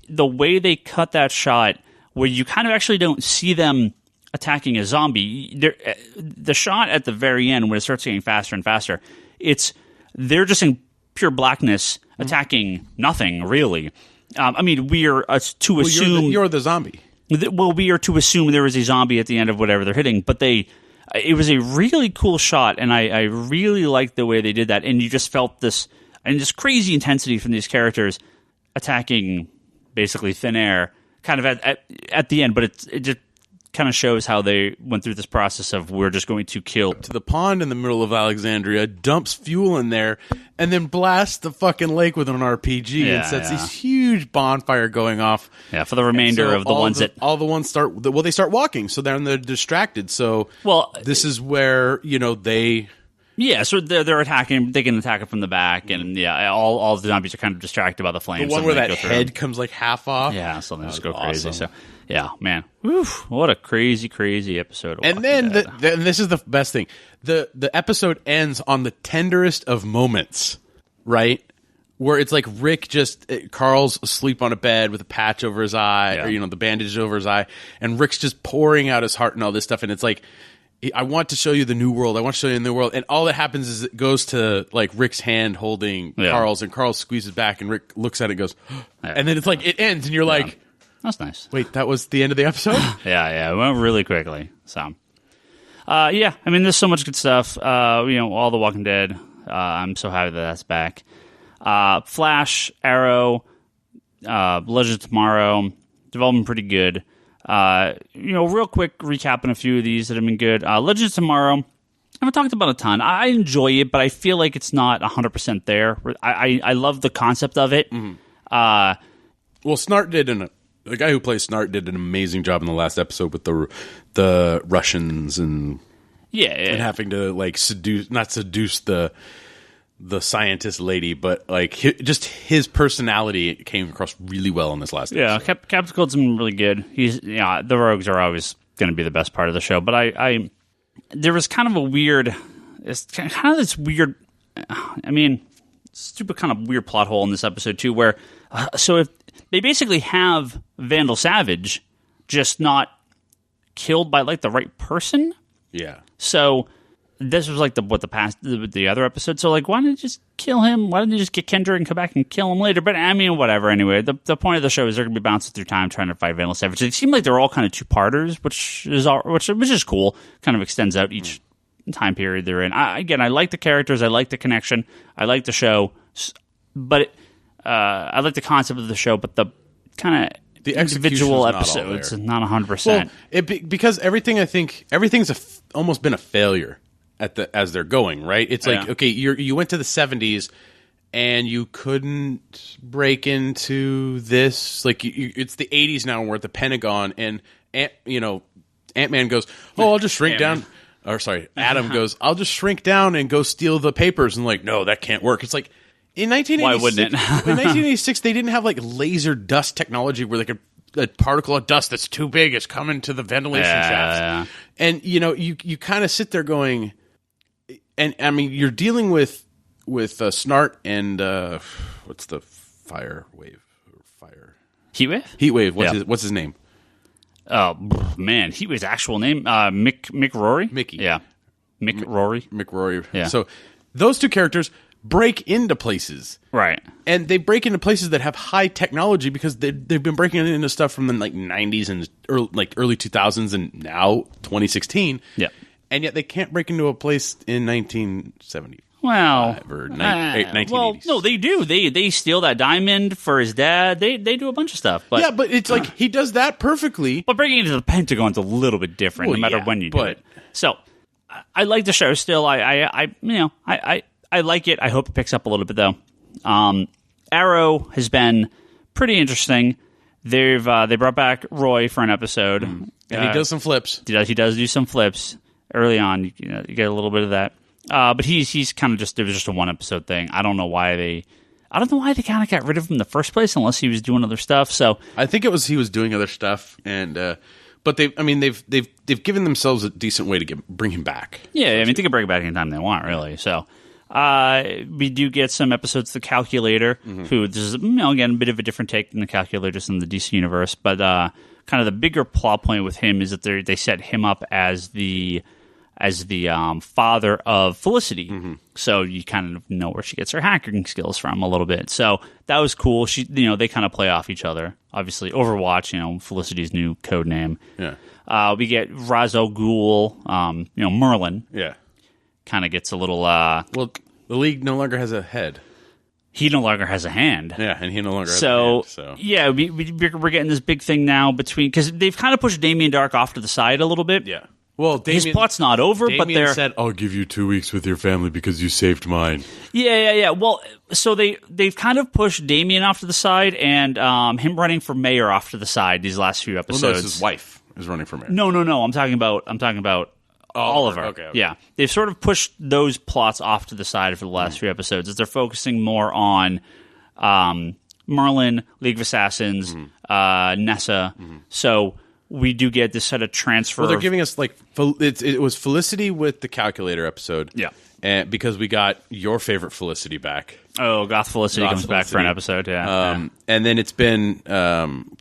the way they cut that shot, where you kind of actually don't see them attacking a zombie. The shot at the very end, when it starts getting faster and faster, they're just in pure blackness attacking nothing really. We are to assume you're the zombie. Well, we are to assume there is a zombie at the end of whatever they're hitting, but it was a really cool shot, and I really liked the way they did that. And you just felt this crazy intensity from these characters attacking basically thin air, kind of at the end. But it just kind of shows how they went through this process of we're just going to kill to the pond in the middle of Alexandria, dumps fuel in there, and then blasts the fucking lake with an RPG and sets this huge bonfire going off. Yeah, for the remainder of the ones they start walking, so they're distracted. So this is where they. Yeah, so they're attacking. They can attack it from the back, and all the zombies are kind of distracted by the flames. The one where that head comes like half off. Yeah, so they just go crazy. So yeah, man, what a crazy episode. And then this is the best thing: the episode ends on the tenderest of moments, right? Where it's like Rick Carl's asleep on a bed with a patch over his eye, or the bandage over his eye, and Rick's just pouring out his heart and all this stuff, and it's like, I want to show you the new world. I want to show you the new world. And all that happens is it goes to like Rick's hand holding Carl's, and Carl squeezes back, and Rick looks at it and goes, and then it's like it ends, and you're like, that's nice. Wait, that was the end of the episode? Yeah, it went really quickly. So, there's so much good stuff. All the Walking Dead. I'm so happy that that's back. Flash, Arrow, Legend of Tomorrow, development pretty good. Real quick recap on a few of these that have been good. Legend of Tomorrow, I haven't talked about a ton. I enjoy it, but I feel like it's not 100% there. I love the concept of it. Mm-hmm. The guy who plays Snart did an amazing job in the last episode with the Russians and and having to like not seduce the scientist lady, but like just his personality came across really well in this last episode. Yeah, Captain Cold's been really good. The Rogues are always going to be the best part of the show, but there was kind of this weird, stupid kind of weird plot hole in this episode too, where so if they basically have Vandal Savage, just not killed by like the right person. Yeah. So this was like the other episode. So like, why didn't you just kill him? Why didn't you just get Kendra and come back and kill him later? But whatever. Anyway, the point of the show is they're going to be bouncing through time trying to fight Vandal Savage. It seemed like they're all kind of two-parters, which is cool. Kind of extends out each time period they're in. I like the characters. I like the connection. I like the show, but I like the concept of the show. But the kind of the individual episodes is not 100%. Well, because everything's almost been a failure as they're going, right? It's like, okay, you went to the 70s and you couldn't break into this. Like, it's the 80s now, and we're at the Pentagon, and Ant-Man goes, I'll just shrink down. Or sorry, Adam goes, I'll just shrink down and go steal the papers. And like, no, that can't work. It's like, in 1986, why wouldn't it? In 1986, they didn't have like laser dust technology where they could a particle of dust that's too big is coming to the ventilation shafts. And you kind of sit there going, and I mean, you're dealing with Snart and what's the Heat Wave? Heat Wave. What's his name? Oh man, Heatwave's actual name, Mick Rory. Mickey. Yeah, Mick Rory. Mick Rory. Yeah. So those two characters break into places. Right. And they break into places that have high technology because they've been breaking into stuff from the like 90s and early 2000s and now 2016. Yeah. And yet they can't break into a place in 1970. Well, or 1980s. Well, no, they do. They steal that diamond for his dad. They do a bunch of stuff. But yeah, but it's like he does that perfectly. But breaking into the Pentagon's a little bit different, no matter when you do it. So I like the show still. I like it. I hope it picks up a little bit though. Arrow has been pretty interesting. They brought back Roy for an episode, and he does some flips. He does do some flips early on. You get a little bit of that. But he's kind of it was just a one episode thing. I don't know why they kind of got rid of him in the first place, unless he was doing other stuff. So I think it was he was doing other stuff, and but they've given themselves a decent way to bring him back. Yeah, I mean they can bring him back anytime they want, really. So we do get some episodes of The Calculator, who this is again a bit of a different take than The Calculators in the DC universe, but kind of the bigger plot point with him is that they set him up as the father of Felicity. So you kind of know where she gets her hacking skills from a little bit. So that was cool. They kind of play off each other. Obviously, Overwatch, Felicity's new code name. Yeah. We get Ra's al Ghul, Merlin. Yeah. Kind of gets a little... well, the League no longer has a head. He no longer has a hand. Yeah, and he no longer has a hand. So yeah, we're getting this big thing now because they've kind of pushed Damien Dark off to the side a little bit. Yeah. Well, his plot's not over, but they're said, "I'll give you 2 weeks with your family because you saved mine." Yeah. Well, so they've kind of pushed Damien off to the side, and him running for mayor off to the side these last few episodes. Well, no, his wife is running for mayor. No. I'm talking about Oliver. Okay. Yeah, they've sort of pushed those plots off to the side for the last few episodes, as they're focusing more on Merlin, League of Assassins, Nessa. So we do get this sort of transfer. Well, they're giving us it was Felicity with the Calculator episode. Yeah. And because we got your favorite Felicity back. Oh, Goth Felicity comes back for an episode, yeah. And then it's been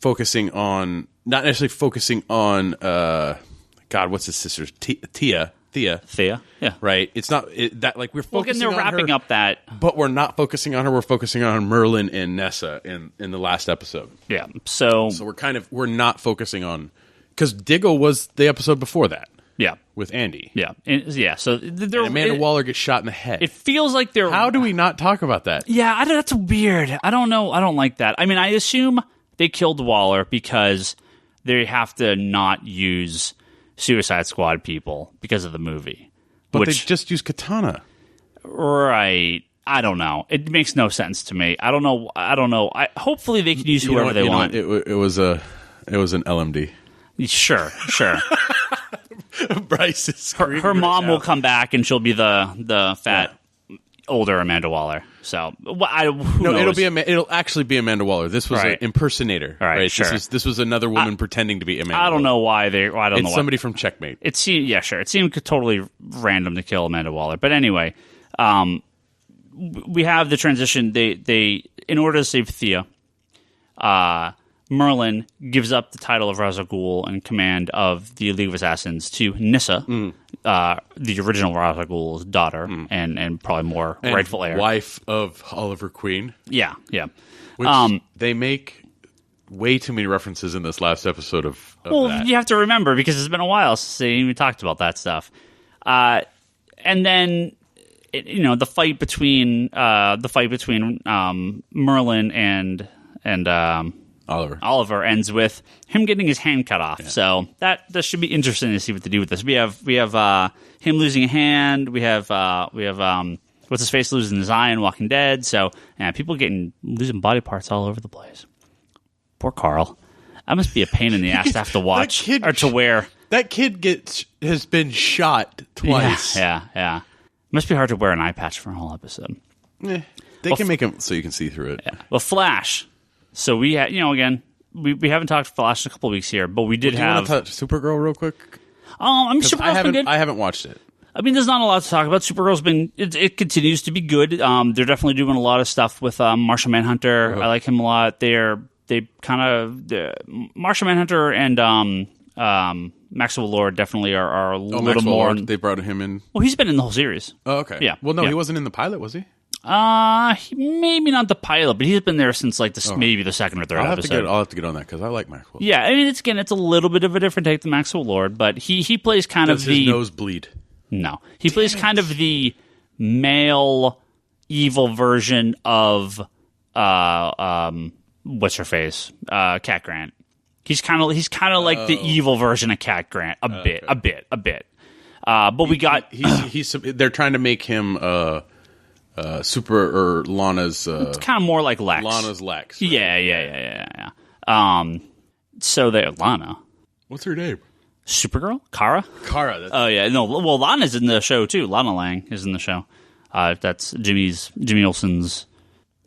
focusing on, not necessarily focusing on, God, what's his sister's? Thea, yeah. Right? It's not, that like we're focusing they're on wrapping her, up that. But we're not focusing on her, we're focusing on Merlin and Nessa in the last episode. Yeah, so we're not focusing on, because Diggle was the episode before that. Yeah. With Andy. Yeah. So and Amanda Waller gets shot in the head. It feels like they're... How do we not talk about that? Yeah, that's weird. I don't know. I don't like that. I mean, I assume they killed Waller because they have to not use Suicide Squad people because of the movie. But they just use Katana. Right. I don't know. It makes no sense to me. I don't know. Hopefully they can use whoever they want. It was an LMD. Sure. Bryce is her mom will come back and she'll be the fat older Amanda Waller. So it'll actually be Amanda Waller. This was an impersonator. All right, sure. This was another woman pretending to be Amanda. I don't know why It's somebody from Checkmate. It seemed It seemed totally random to kill Amanda Waller. But anyway, we have the transition. They in order to save Thea, Merlin gives up the title of Ra's al Ghul and command of the League of Assassins to Nissa, the original Ra's al Ghul's daughter, and probably more rightful heir. Wife of Oliver Queen. Yeah. Which they make way too many references in this last episode of that. You have to remember, because it's been a while since they even talked about that stuff. And then... the fight between Merlin and Oliver ends with him getting his hand cut off. Yeah. So that should be interesting to see what they do with this. We have him losing a hand. We have what's his face losing his eye in Walking Dead. So people losing body parts all over the place. Poor Carl. That must be a pain in the ass to have to watch or to wear. That kid has been shot twice. Yeah. Must be hard to wear an eye patch for a whole episode. They can make them so you can see through it. Yeah. Well, Flash. So we again, we haven't talked Flash in a couple of weeks here, but we did have... Do you want to touch Supergirl real quick? Supergirl's been good. I haven't watched it. I mean, there's not a lot to talk about. Supergirl's been... It continues to be good. They're definitely doing a lot of stuff with Martian Manhunter. I like him a lot. Martian Manhunter and Maxwell Lord definitely are a little more... They brought him in? Well, he's been in the whole series. Oh, okay. Yeah. Well, no, he wasn't in the pilot, was he? Maybe not the pilot, but he's been there since like maybe the second or third episode. I'll have to get on that because I like Maxwell. Yeah, I mean, it's a little bit of a different take than Maxwell Lord, but he plays kind of the... Does his nose bleed? No. He plays kind of the male evil version of, what's her face? Cat Grant. He's kind of like the evil version of Cat Grant, a bit. But we got... They're trying to make him... Super or Lana's it's kind of more like Lex. Lana's Lex. Right? Yeah. So Lana. What's her name? Supergirl? Kara? Kara. Oh yeah, no. Well, Lana's in the show too. Lana Lang is in the show. That's Jimmy Olsen's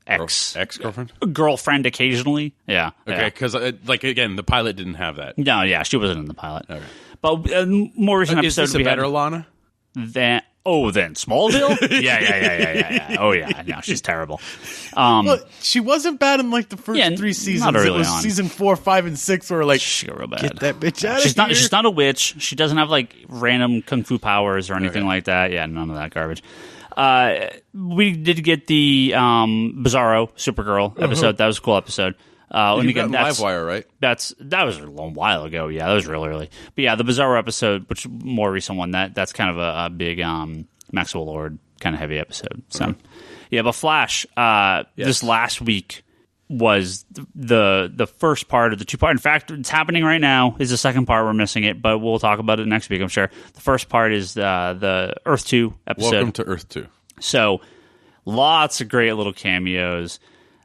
ex-girlfriend, girlfriend occasionally. Yeah. Okay, because again, the pilot didn't have that. No, yeah, she wasn't in the pilot. Okay. But more recent episode, is this a better Lana? Then Smallville? Yeah. Oh yeah, no, she's terrible. Well, she wasn't bad in like the first 3 seasons. Not early it was on. season 4, 5, and 6 were like, she got real bad. Get that bitch out of here. She's not a witch. She doesn't have like random kung fu powers or anything like that. Yeah, none of that garbage. We did get the Bizarro Supergirl episode. That was a cool episode. You got Livewire, right? That was a long while ago. Yeah, that was real early. But yeah, the Bizarro episode, which more recent one, that's kind of a big Maxwell Lord kind of heavy episode. So yeah, but Flash this last week was the first part of the 2-part. In fact, it's happening right now. Is the second part. We're missing it, but we'll talk about it next week, I'm sure. The first part is the Earth 2 episode. Welcome to Earth 2. So lots of great little cameos.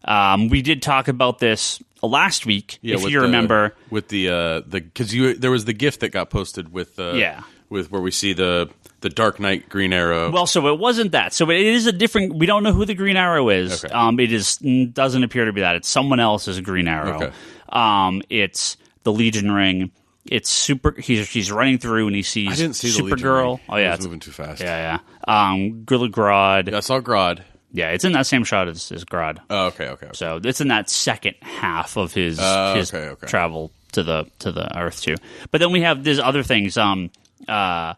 We did talk about this last week, if you remember, with the because there was the GIF that got posted with with where we see the Dark Knight Green Arrow. Well, so it wasn't that. So it is a different. We don't know who the Green Arrow is. Okay. It doesn't appear to be that. It's someone else's Green Arrow. Okay. It's the Legion ring. It's super. He's running through and he sees I didn't see Supergirl. The Legion ring. Oh yeah, it's moving too fast. Yeah. Gorilla Grodd. Yeah, I saw Grodd. Yeah, it's in that same shot as Grodd. Oh, okay. So it's in that second half of his travel to the Earth too. But then we have these other things. Deadshot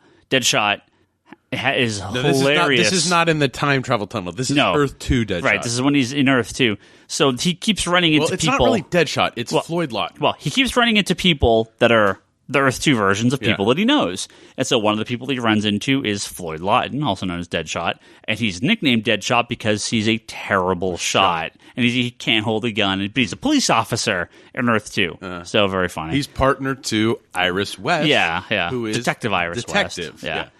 is hilarious. This is not in the time travel tunnel. This is Earth 2 Deadshot. Right, this is when he's in Earth 2. So he keeps running into people. It's not really Deadshot. It's Floyd Lawton. Well, he keeps running into people that are the Earth 2 versions of people that he knows. And so one of the people that he runs into is Floyd Lawton, also known as Deadshot. And he's nicknamed Deadshot because he's a terrible shot. And he can't hold a gun. But he's a police officer in Earth 2. So very funny. He's partner to Iris West. Yeah. Who is Detective Iris West. Yeah.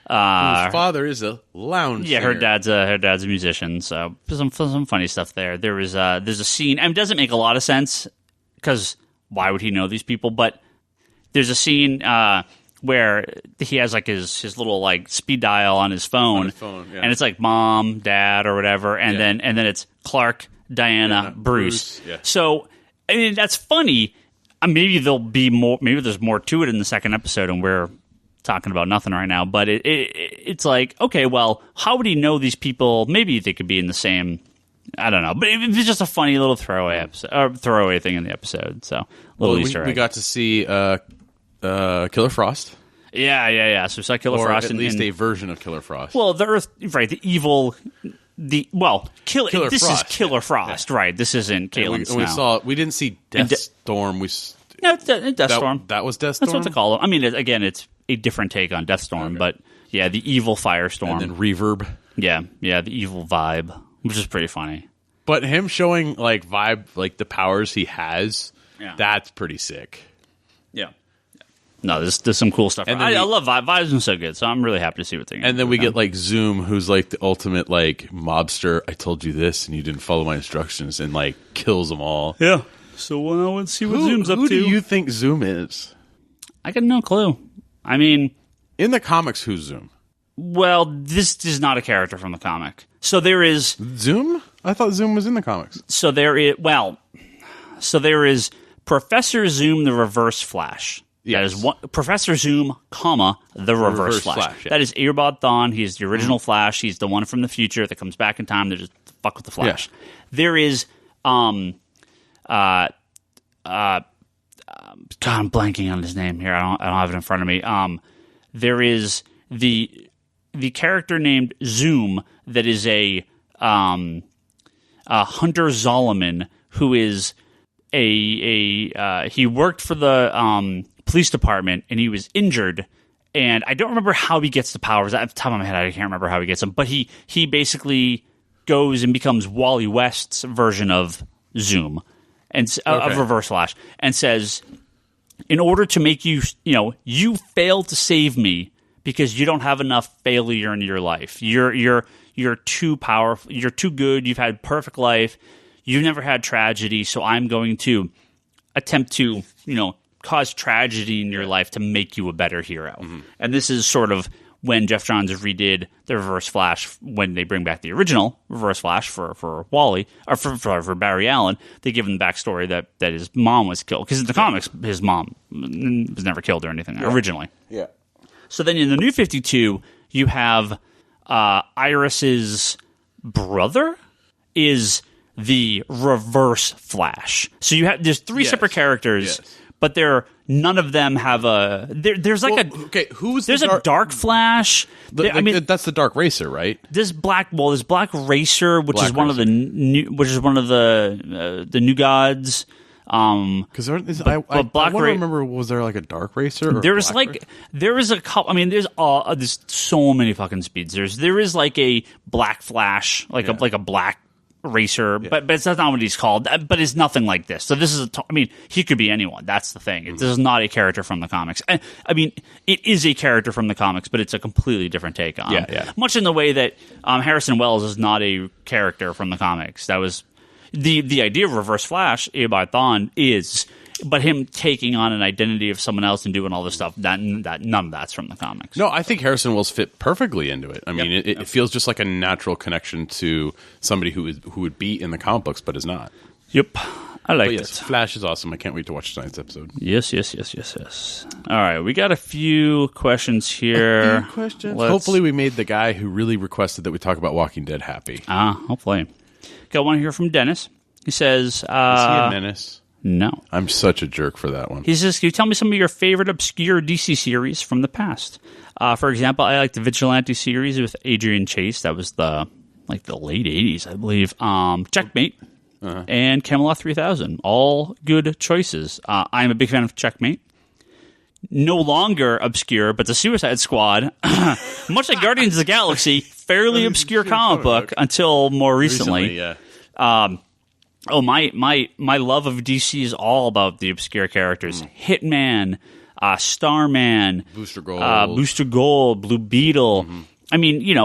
Whose father is a lounge singer. Her dad's a musician. So some funny stuff there. There's a scene. It doesn't make a lot of sense because why would he know these people? But there's a scene where he has like his little like speed dial on his phone, and it's like mom, dad, or whatever, and then it's Clark, Diana, Bruce. Yeah. So I mean that's funny. Maybe there'll be more. Maybe there's more to it in the second episode, and we're talking about nothing right now. But it's like, okay, well, how would he know these people? Maybe they could be in the same. I don't know, but it's just a funny little throwaway thing in the episode. So Easter egg. We got to see Killer Frost. Yeah. So we saw Killer Frost, at least a version of Killer Frost. Well, the Earth, right? The evil, Killer Frost. Is Killer Frost, right? This isn't Caitlin Snow. We didn't see Deathstorm. Deathstorm. That was Deathstorm. That's what they call him. I mean, again, it's a different take on Deathstorm, but yeah, the evil Firestorm and then Reverb. Yeah, the evil vibe, which is pretty funny. But him showing like the powers he has, that's pretty sick. Yeah. No, there's some cool stuff. And I love Vibe. Vibe's been so good, so I'm really happy to see what they're. And then we get like Zoom, who's like the ultimate like mobster. I told you this, and you didn't follow my instructions, and like kills them all. Yeah. So let's see what Zoom's up to. Who do you think Zoom is? I got no clue. I mean, in the comics, who's Zoom? Well, this is not a character from the comic. So there is Zoom. I thought Zoom was in the comics. So there is Professor Zoom, the Reverse Flash. Yes. That is Professor Zoom, the Reverse Flash. That is Earbot Thawne. He's the original Flash. He's the one from the future that comes back in time to just fuck with the Flash. Yeah. There is, God, I'm blanking on his name here. I don't have it in front of me. There is the character named Zoom that is a Hunter Zolomon, who is he worked for the police department, and he was injured. And I don't remember how he gets the powers. At the top of my head, I can't remember how he gets them. But he basically goes and becomes Wally West's version of Zoom and of Reverse Flash, and says, in order to make you failed to save me because you don't have enough failure in your life. You're too powerful. You're too good. You've had perfect life. You've never had tragedy. So I'm going to attempt to, cause tragedy in your life to make you a better hero. Mm-hmm. And this is sort of when Jeff Johns redid the Reverse Flash, when they bring back the original Reverse Flash for Wally, or for Barry Allen. They give him the backstory that his mom was killed. Because in the comics, his mom was never killed or anything originally. Yeah. So then in the New 52, you have Iris's brother is the Reverse Flash. So there's three separate characters, but none of them have a. There's like there's a Dark Flash. That's the Dark Racer, right? There's Black Racer, which is one of the new gods. Because I want to remember, was there like a Dark Racer? Or there is a couple. I mean, there's so many fucking speeds. There is like a Black Flash, like a Black Racer, but it's not what he's called. But it's nothing like this. So this is he could be anyone. That's the thing. This is not a character from the comics. I mean, it is a character from the comics, but it's a completely different take on. Yeah. Much in the way that Harrison Wells is not a character from the comics. That was the idea of Reverse Flash. Eobard Thawne is, but him taking on an identity of someone else and doing all this stuff, that none of that's from the comics. No, I think Harrison Wells fit perfectly into it. I mean, it feels just like a natural connection to somebody who would be in the comic books but is not. Yep, I like it. Flash is awesome. I can't wait to watch tonight's episode. Yes. All right, we got a few questions here. Hopefully, we made the guy who really requested that we talk about Walking Dead happy. Hopefully. Got one here from Dennis. He says, "Is he a menace?" No. I'm such a jerk for that one. He says, "Can you tell me some of your favorite obscure DC series from the past? For example, I like the Vigilante series with Adrian Chase. That was the late 80s, I believe. Checkmate and Camelot 3000. All good choices. I'm a big fan of Checkmate. No longer obscure, but the Suicide Squad, much like Guardians of the Galaxy, fairly obscure comic book until more recently. My love of DC is all about the obscure characters. Hitman, Starman, Booster Gold, Blue Beetle. Mm-hmm. I mean,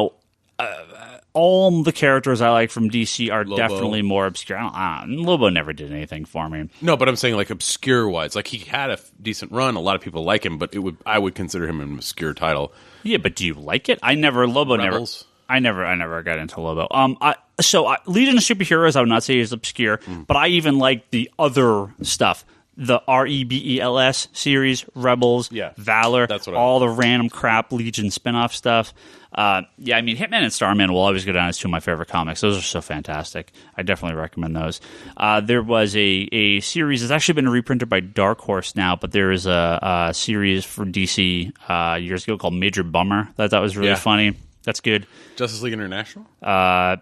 all the characters I like from DC are definitely more obscure. Lobo never did anything for me. No, but I'm saying like obscure wise. Like he had a decent run. A lot of people like him, but I would consider him an obscure title. Yeah, but do you like it? I never got into Lobo. Legion of Superheroes, I would not say is obscure, but I even like the other stuff. The Rebels series, Rebels, Valor, all the random crap Legion spinoff stuff. I mean, Hitman and Starman will always go down as two of my favorite comics. Those are so fantastic. I definitely recommend those. There was a series that's actually been reprinted by Dark Horse now, but there is a series for DC years ago called Major Bummer that I thought was really funny. That's good. Justice League International? I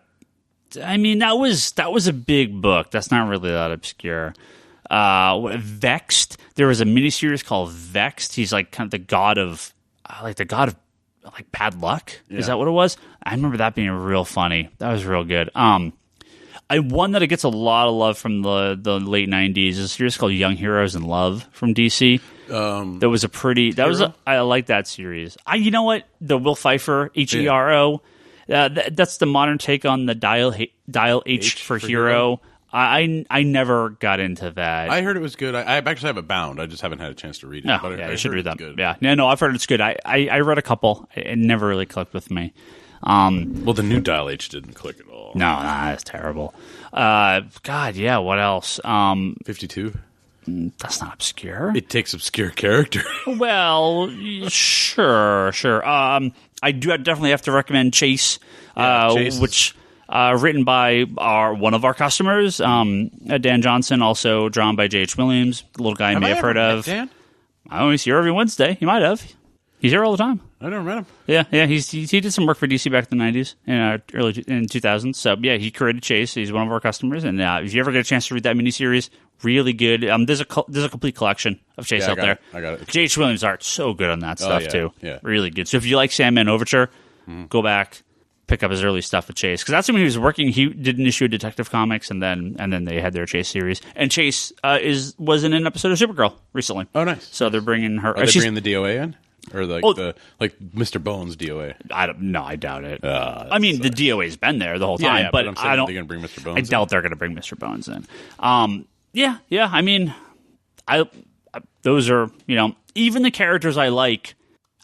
mean, that was a big book. That's not really that obscure. Vexed. There was a miniseries called Vexed. He's like kind of the god of bad luck. Yeah. Is that what it was? I remember that being real funny. That was real good. One that gets a lot of love from the late 90s is a series called Young Heroes in Love from DC. I like that series. You know what? The Will Pfeiffer, Hero. That's the modern take on the Dial H for Hero. I never got into that. I heard it was good. I actually have it bound. I just haven't had a chance to read it. But you should read that. Good. Yeah, no, I've heard it's good. I read a couple. It never really clicked with me. Well, the new Dial H didn't click at all. No, that's terrible. God, yeah. What else? 52. That's not obscure. It takes obscure character. Well, sure. I definitely have to recommend Chase, which. Written by one of our customers, Dan Johnson, also drawn by J.H. Williams, the little guy you may have heard of. Dan? I always see her every Wednesday. You might have. He's here all the time. I never met him. Yeah. He did some work for DC back in the 90s and early in 2000s. So, yeah, he created Chase. He's one of our customers. And if you ever get a chance to read that miniseries, really good. There's a complete collection of Chase out there. I got it. J.H. Williams' art, so good on that stuff, too. Yeah. Really good. So if you like Sandman Overture, go back, pick up his early stuff with Chase. Because that's when he was working. He did an issue of Detective Comics, and then they had their Chase series. And Chase was in an episode of Supergirl recently. Oh, nice. So they're bringing her. Are they bringing the DOA in? Or like Mr. Bones DOA? I doubt it. I mean, the DOA's been there the whole time, yeah, but I'm I don't. They're going to bring Mr. Bones. I doubt they're going to bring Mr. Bones in. Yeah. I mean, those are even the characters I like.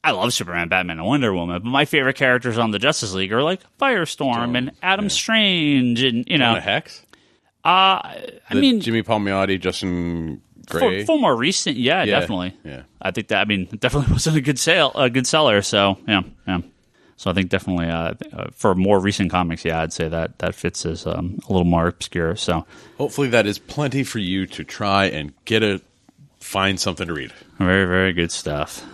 I love Superman, Batman, and Wonder Woman, but my favorite characters on the Justice League are like Firestorm and Adam Strange, and Hex. I mean, Jimmy Palmiotti, Justin Gray. For more recent, definitely. Yeah. I think that. I mean, it definitely wasn't a good seller. So yeah. So I think definitely for more recent comics, I'd say that fits as a little more obscure. So hopefully that is plenty for you to try and find something to read. Very, very good stuff.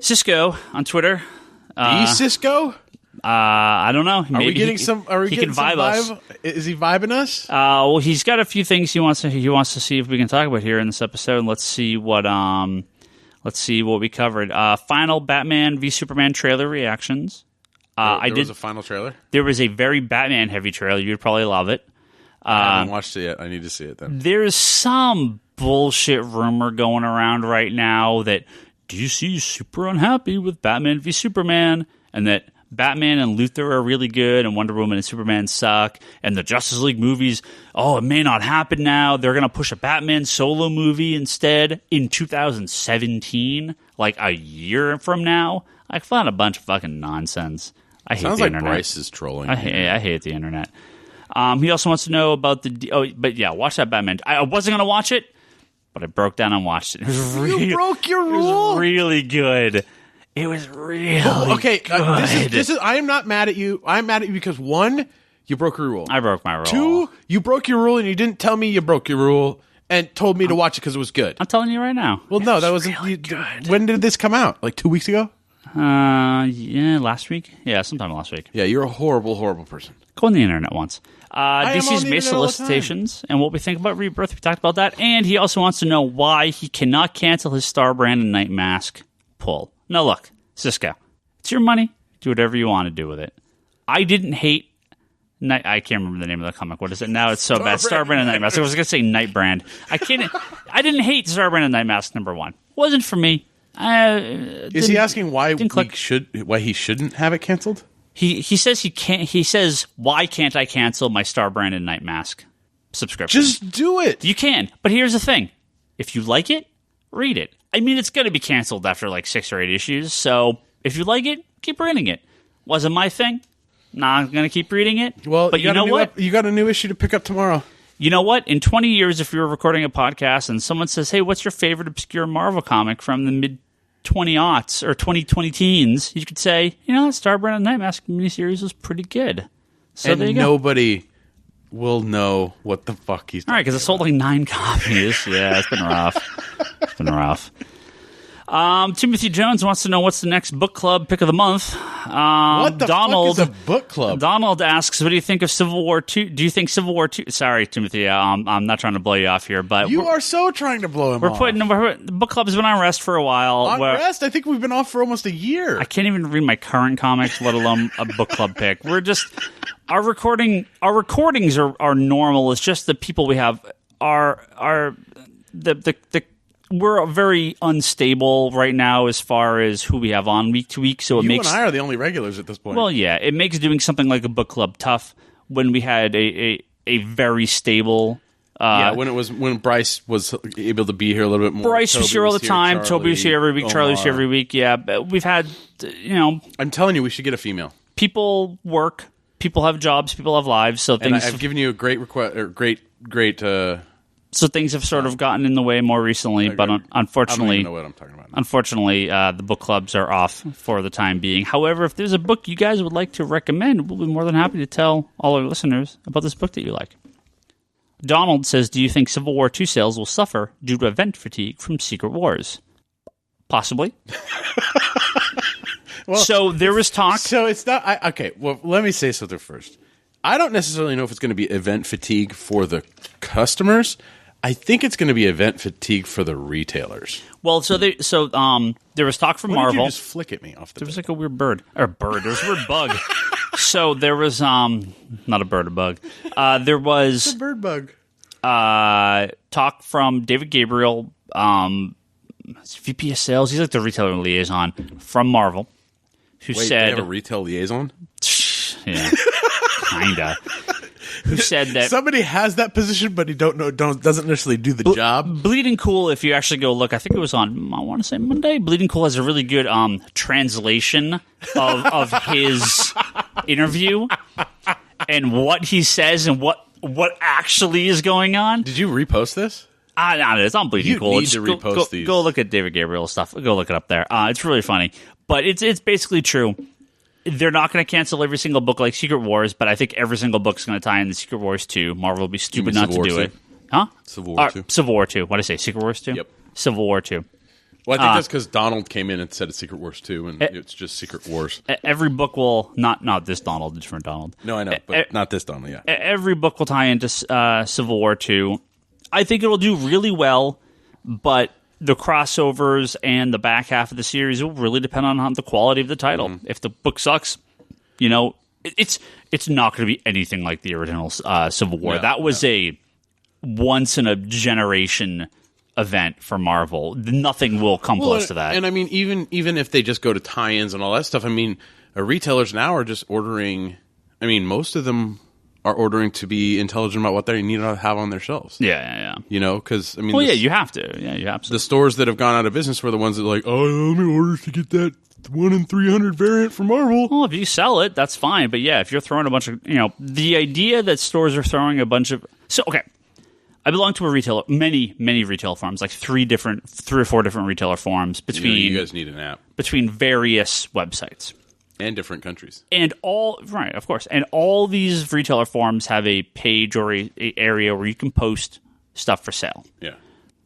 Cisco on Twitter. Cisco? I don't know. Maybe are we getting some? Are we he getting can vibe us. Is he vibing us? Well, he's got a few things he wants to see if we can talk about here in this episode. Let's see what we covered. Final Batman v Superman trailer reactions. There was a final trailer. There was a very Batman heavy trailer. You'd probably love it. I haven't watched it yet. I need to see it then. There's some bullshit rumor going around right now that DC is super unhappy with Batman v Superman, and that Batman and Luthor are really good, and Wonder Woman and Superman suck, and the Justice League movies, it may not happen now. They're going to push a Batman solo movie instead in 2017, like a year from now. I found a bunch of fucking nonsense. I hate the internet. Sounds like Bryce is trolling. I hate the internet. He also wants to know about watch that Batman. I wasn't going to watch it, but I broke down and watched it. It was you broke your rule? It was really good. It was really good. This is. I am not mad at you. I'm mad at you because 1, you broke your rule. I broke my rule. 2, you broke your rule and you didn't tell me you broke your rule and told me to watch it because it was good. I'm telling you right now. Well, no, that wasn't really good. When did this come out? Like 2 weeks ago? Last week. Yeah, sometime last week. Yeah, you're a horrible, horrible person. Go on the internet once. DC's made solicitations and what we think about Rebirth. We talked about that. And he also wants to know why he cannot cancel his Star Brand Night Mask pull. Now, look, Cisco, it's your money. Do whatever you want to do with it. I didn't hate I can't remember the name of the comic. What is it now? It's so bad. Star Brand Night Mask. I was going to say Night Brand. I didn't hate Star Brand Night Mask #1. Wasn't for me. Is he asking why he shouldn't have it canceled? He says he can't. He says, why can't I cancel my Star Brand Night Mask subscription? Just do it. You can. But here's the thing. If you like it, read it. I mean, it's going to be canceled after like 6 or 8 issues. So if you like it, keep reading it. Wasn't my thing. Not going to keep reading it. Well, but you know what? You got a new issue to pick up tomorrow. You know what? In 20 years, if you're recording a podcast and someone says, hey, what's your favorite obscure Marvel comic from the mid-20-aughts or 2020 teens, you could say, Star Brand Night Mask miniseries was pretty good. So there you go. Nobody will know what the fuck he's talking about. All right, because it sold like 9 copies. Yeah, it's been rough. Timothy Jones wants to know what's the next book club pick of the month. What the fuck is a book club? Donald asks, what do you think of Civil War 2? Do you think Civil War 2... Sorry, Timothy, I'm not trying to blow you off here, but... You are so trying to blow him off. The book club has been on rest for a while. On rest? I think we've been off for almost a year. I can't even read my current comics, let alone a book club pick. We're just... Our recordings are normal. It's just the people we have are we're very unstable right now as far as who we have on week to week. So you and I are the only regulars at this point. Well, yeah, it makes doing something like a book club tough when we had a very stable. When Bryce was able to be here a little bit more. Bryce was here all the time. Toby was here every week. Charlie was here every week. Yeah, but we've had I'm telling you, we should get a female. People work. People have jobs. People have lives. So things. And I've given you a great request. Or great. So things have sort of gotten in the way more recently, but unfortunately, I don't even know what I'm talking about now. Unfortunately, the book clubs are off for the time being. However, if there's a book you guys would like to recommend, we'll be more than happy to tell all our listeners about this book that you like. Donald says, do you think Civil War 2 sales will suffer due to event fatigue from Secret Wars? Possibly. Well, so there was talk. So it's not. Okay, well, let me say something first. I don't necessarily know if it's going to be event fatigue for the customers. I think it's going to be event fatigue for the retailers. Well, there was talk from Marvel. Did you just flick at me off the There was like a weird bird. Or bird. There was a weird bug. So there was not a bird, a bug. There was it's a bird bug. Talk from David Gabriel, VP of Sales. He's like the retailer liaison from Marvel, who said, they have a retail liaison? Yeah, kinda. Who said that somebody has that position, but he doesn't necessarily do the job. Bleeding Cool, if you actually go look, I think it was on, I want to say Monday. Bleeding Cool has a really good translation of his interview and what he says and what actually is going on. Did you repost this? No, it's on Bleeding Cool. Need to repost these. Go look at David Gabriel's stuff. Go look it up there. It's really funny, but it's basically true. They're not going to cancel every single book like Secret Wars, but I think every single book is going to tie into Secret Wars 2. Marvel will be stupid not to do it. Huh? Civil War 2. Civil War 2. What did I say? Secret Wars 2? Yep. Civil War 2. Well, I think that's because Donald came in and said it's Secret Wars 2, and it's just Secret Wars. Every book will, not this Donald, different Donald. No, I know, but not this Donald, yeah. Every book will tie into Civil War 2. I think it'll do really well, but the crossovers and the back half of the series will really depend on the quality of the title. Mm-hmm. If the book sucks, it's not going to be anything like the original Civil War. That was a once-in-a-generation event for Marvel. Nothing will come close to that. And I mean, even if they just go to tie-ins and all that stuff, I mean, retailers now are just ordering. I mean, most of them are ordering to be intelligent about what they need to have on their shelves. Yeah. Because, I mean... Well, you have to. Yeah, you have to. The stores that have gone out of business were the ones that are like, oh, let me order to get that 1 in 300 variant from Marvel. Well, if you sell it, that's fine. But yeah, if you're throwing a bunch of... the idea that stores are throwing a bunch of... So, okay. I belong to a retailer, many retail farms, like 3 or 4 different retailer farms between... you guys need an app. Between various websites. And different countries. And right, of course. And all these retailer forums have a page or a area where you can post stuff for sale. Yeah.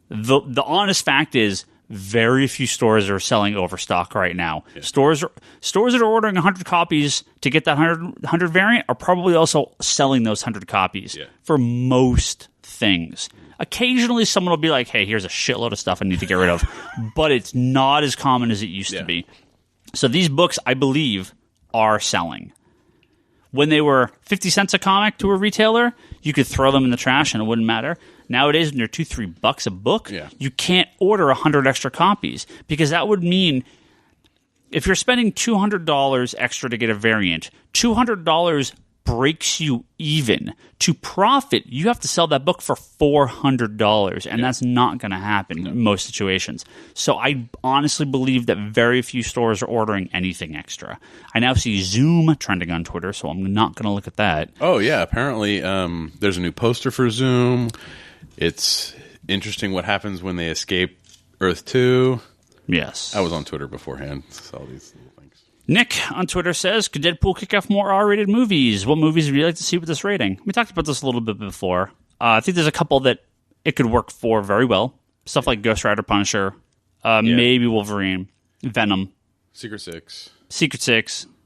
The honest fact is very few stores are selling overstock right now. Yeah. Stores that are ordering 100 copies to get that 100 variant are probably also selling those 100 copies for most things. Occasionally someone will be like, hey, here's a shitload of stuff I need to get rid of. But it's not as common as it used to be. So these books, I believe, are selling. When they were 50 cents a comic to a retailer, you could throw them in the trash and it wouldn't matter. Nowadays, when they're $2-3 a book, you can't order 100 extra copies because that would mean if you're spending $200 extra to get a variant, $200 breaks you even. To profit, you have to sell that book for $400, and that's not going to happen in most situations. So I honestly believe that very few stores are ordering anything extra. I now see Zoom trending on Twitter, so I'm not going to look at that. Oh, yeah. Apparently, there's a new poster for Zoom. It's interesting what happens when they escape Earth 2. Yes. I was on Twitter beforehand. Saw these little things. Nick on Twitter says, could Deadpool kick off more R-rated movies? What movies would you like to see with this rating? We talked about this a little bit before. I think there's a couple that it could work for very well. Stuff like Ghost Rider, Punisher, maybe Wolverine, Venom. Secret Six.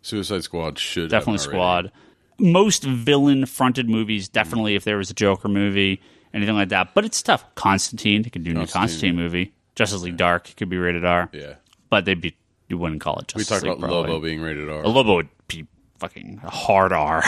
Suicide Squad should definitely Squad. Most villain-fronted movies, definitely if there was a Joker movie, anything like that. But it's tough. Constantine, it could do a new Constantine movie. Justice League Dark, it could be rated R. Yeah. But you wouldn't call it Justice League. We talked about Lobo being rated R. Lobo would be fucking hard R.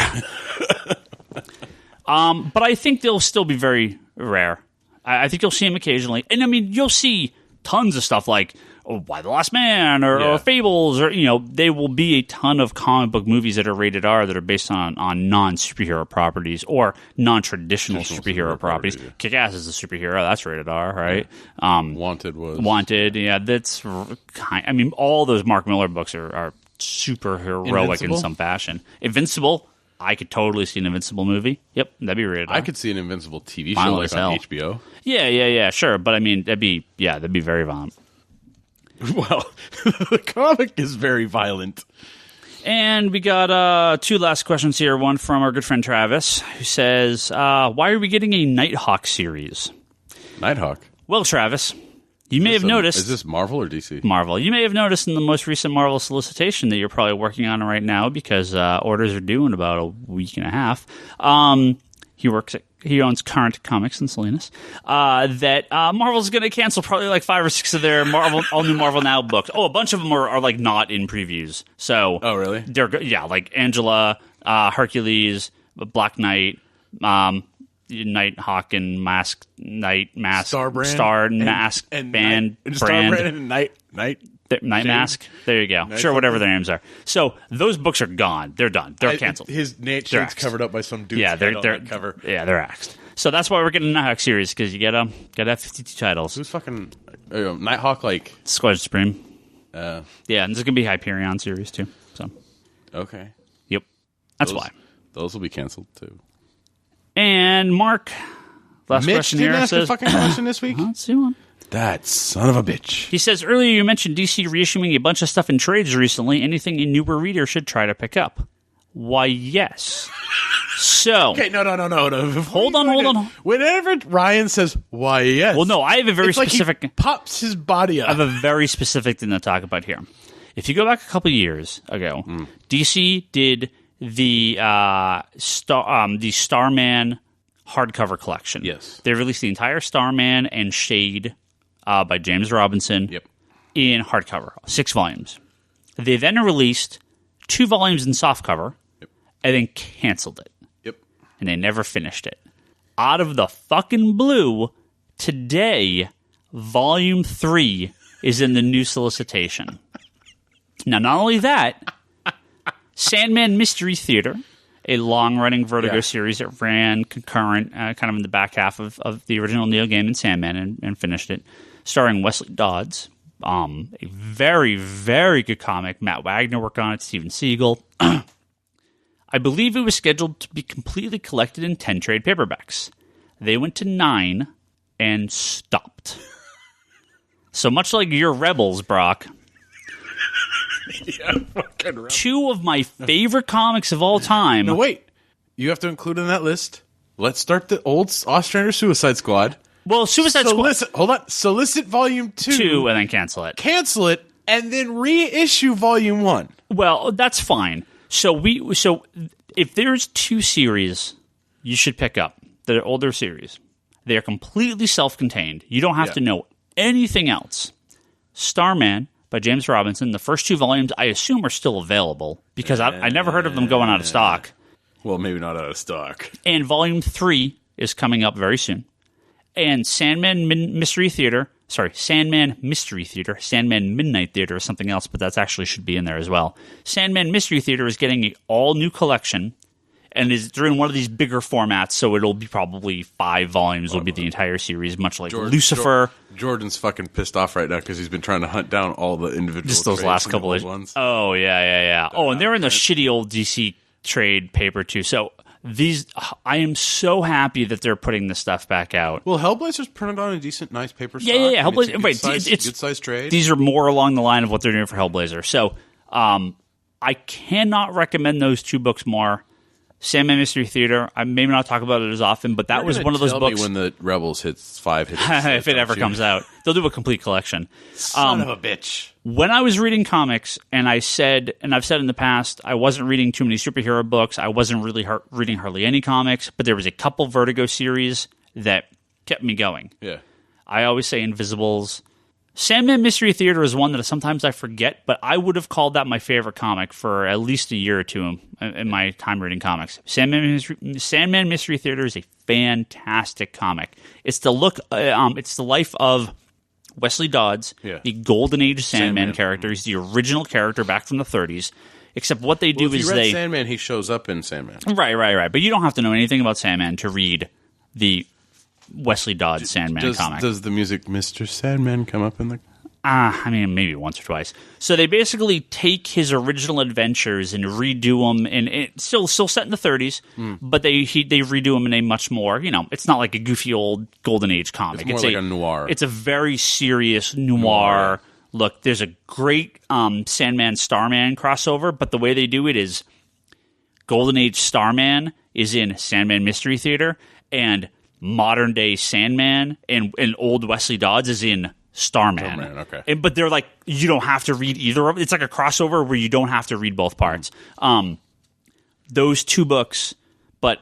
But I think they'll still be very rare. I think you'll see them occasionally. And I mean, you'll see tons of stuff like Why the Last Man or Fables, or there will be a ton of comic book movies that are rated R that are based on non-superhero properties or non-traditional superhero properties. Yeah. Kick-Ass is a superhero, that's rated R, right? Wanted, yeah, that's all those Mark Millar books are super heroic in some fashion. Invincible, I could totally see an Invincible movie. Yep, that'd be rated R. I could see an Invincible TV show like on HBO. Yeah, sure, but I mean, that'd be very violent. Well, the comic is very violent. And we got 2 last questions here. One from our good friend Travis, who says, why are we getting a Nighthawk series? Nighthawk? Well, Travis, You may have noticed... Is this Marvel or DC? Marvel. You may have noticed in the most recent Marvel solicitation that you're probably working on right now because orders are due in about a week and a half. He owns Current Comics in Salinas. That Marvel's going to cancel probably like 5 or 6 of their all new Marvel Now books. Oh, a bunch of them are like not in previews. So, oh really? Yeah, like Angela, Hercules, Black Knight, Nighthawk and Mask, Mask, and Band, Starbrand and Night Mask. There you go. Sure, whatever their names are. So those books are gone. They're done. They're canceled. His nightshade's covered up by some dude's head on that cover. Yeah, they're axed. So that's why we're getting a Nighthawk series because you gotta have 52 titles. Who's fucking Nighthawk? Like Squad Supreme. Yeah, and there's gonna be Hyperion series too. So okay. Yep. That's why. Those will be canceled too. And Mark, last Mitch question didn't here ask says, a fucking question this week. Let's see one. That son of a bitch. He says, earlier you mentioned DC reissuing a bunch of stuff in trades recently. Anything a newer reader should try to pick up? Why, yes. So. Okay, no. Hold on. Whenever Ryan says, why, yes. Well, no, I have a very specific. He pops his body up. I have a very specific thing to talk about here. If you go back a couple years ago, DC did the Starman hardcover collection. Yes. They released the entire Starman and Shade by James Robinson in hardcover, 6 volumes. They then released 2 volumes in softcover and then canceled it. Yep. And they never finished it. Out of the fucking blue, today, Volume 3 is in the new solicitation. Now, not only that, Sandman Mystery Theater, a long-running Vertigo series that ran concurrent, kind of in the back half of the original Neil Gaiman Sandman and finished it, starring Wesley Dodds. A very, very good comic. Matt Wagner worked on it, Steven Seagal. I believe it was scheduled to be completely collected in 10 trade paperbacks. They went to 9 and stopped. So much like your Rebels, Brock... Yeah, fucking right. 2 of my favorite comics of all time. No, wait. You have to include in that list. Let's start the old Ostrander Suicide Squad. Well, Suicide Squad. Hold on. Solicit Volume 2. And then cancel it. Cancel it, and then reissue Volume 1. Well, that's fine. So if there's 2 series you should pick up, the older series, they are completely self-contained. You don't have to know anything else. Starman by James Robinson. The first 2 volumes, I assume, are still available because I never heard of them going out of stock. Well, maybe not out of stock. And Volume 3 is coming up very soon. And Sandman Mystery Theater, Sandman Midnight Theater is something else, but that actually should be in there as well. Sandman Mystery Theater is getting an all-new collection, and they're in one of these bigger formats, so it'll be probably 5 volumes will be the entire series, much like Lucifer. Jordan's fucking pissed off right now because he's been trying to hunt down all the individual just those last couple of ones. Oh, yeah. Oh, and they're in the shitty old DC trade paper, too. So I am so happy that they're putting this stuff back out. Well, Hellblazer's printed on a decent, nice paper stock. Yeah. Hellblazer, it's a good size trade. These are more along the line of what they're doing for Hellblazer. So I cannot recommend those 2 books more. Sandman Mystery Theater, I may not talk about it as often, but that was one of those books. When the Rebels hits 5 hits, if it ever comes out, they'll do a complete collection. Son of a bitch. When I was reading comics, and I've said in the past, I wasn't reading too many superhero books. I wasn't really reading hardly any comics, but there was a couple Vertigo series that kept me going. Yeah. I always say Invisibles. Sandman Mystery Theater is one that sometimes I forget, but I would have called that my favorite comic for at least a year or 2 in my time reading comics. Sandman Mystery Theater is a fantastic comic. It's the life of Wesley Dodds, the Golden Age Sandman character. He's the original character back from the 30s. Except what they do is they Sandman, he shows up in Sandman. Right. But you don't have to know anything about Sandman to read the Wesley Dodds Sandman comic. Does the music Mr. Sandman come up in the... I mean, maybe once or twice. So they basically take his original adventures and redo them, and it's still set in the 30s, but they redo them in a much more, it's not like a goofy old Golden Age comic. It's more like a noir. It's a very serious noir look. There's a great Sandman Starman crossover, but the way they do it is Golden Age Starman is in Sandman Mystery Theater, and modern day Sandman and old Wesley Dodds is in Starman. Okay. But they're like, you don't have to read either of them. It's like a crossover where you don't have to read both parts. Those two books, but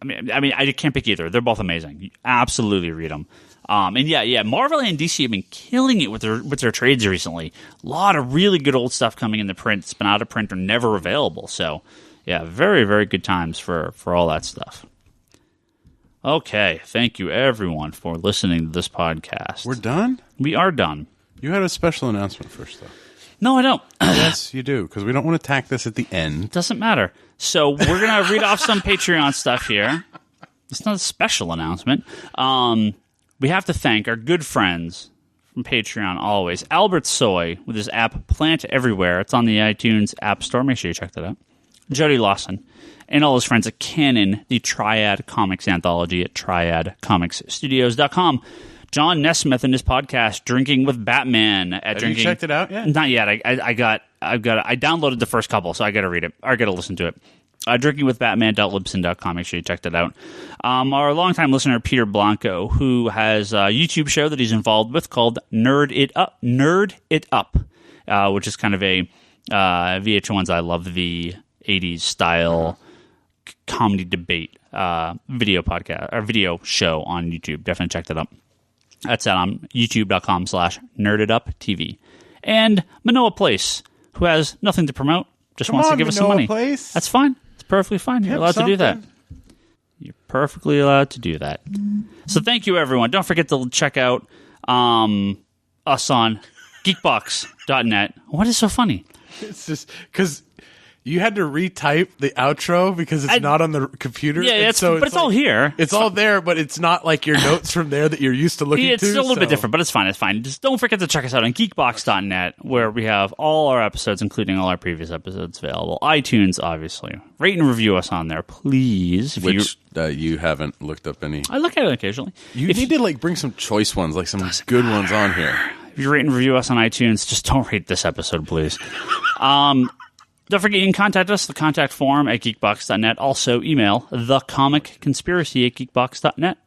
I mean, I can't pick either. They're both amazing. You absolutely read them. And yeah, Marvel and DC have been killing it with their trades recently. A lot of really good old stuff coming in the print. It's been out of print or never available. So, yeah, very, very good times for all that stuff. Okay, thank you everyone for listening to this podcast. We're done? We are done. You had a special announcement first, though. No, I don't. Yes, you do, because we don't want to tack this at the end. Doesn't matter. So we're going to read off some Patreon stuff here. It's not a special announcement. We have to thank our good friends from Patreon always. Albert Soy with his app Plant Everywhere. It's on the iTunes App Store. Make sure you check that out. Jody Lawson. And all his friends at Canon, the Triad Comics Anthology at triadcomicsstudios.com. John Nesmith and his podcast, Drinking with Batman. Have you checked it out yet? Not yet. I downloaded the first couple, so I got to read it. I got to listen to it. Drinkingwithbatman.libsyn.com. Make sure you check that out. Our longtime listener, Peter Blanco, who has a YouTube show that he's involved with called Nerd It Up, which is kind of a VH1's I Love the 80s style comedy debate video podcast or video show on YouTube. Definitely check that out. That's on youtube.com/nerdituptv. And Manoa Place, who has nothing to promote, just wants to give us some money. Place. That's fine. It's perfectly fine. You're allowed to do that. You're perfectly allowed to do that. So thank you, everyone. Don't forget to check out us on geekbox.net. What is so funny? It's just because you had to retype the outro because it's not on the computer. Yeah, but it's all here. It's all there, but it's not like your notes from there that you're used to looking to. It's a little bit different, but it's fine. It's fine. Just don't forget to check us out on geekbox.net, where we have all our episodes, including all our previous episodes, available. iTunes, obviously. Rate and review us on there, please. Which you haven't looked up any. I look at it occasionally. You need to bring some choice ones, like some good ones on here. If you rate and review us on iTunes, just don't rate this episode, please. Don't forget, you can contact us, the contact form at geekbox.net. Also, email thecomicconspiracy@geekbox.net.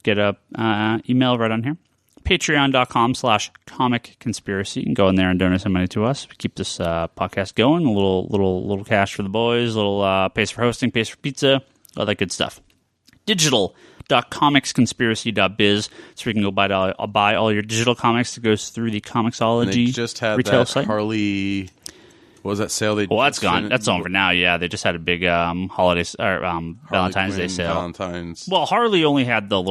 Get a email right on here. Patreon.com/comicconspiracy. You can go in there and donate some money to us. We keep this podcast going. A little cash for the boys, a little pays for hosting, pays for pizza, all that good stuff. Digital.comicsconspiracy.biz, so you can go buy all your digital comics that goes through the Comixology they just had retail that site. Harley. What was that sale? That's gone. That's over now. Yeah, they just had a big holiday or Valentine's Day sale. Well, Harley only had the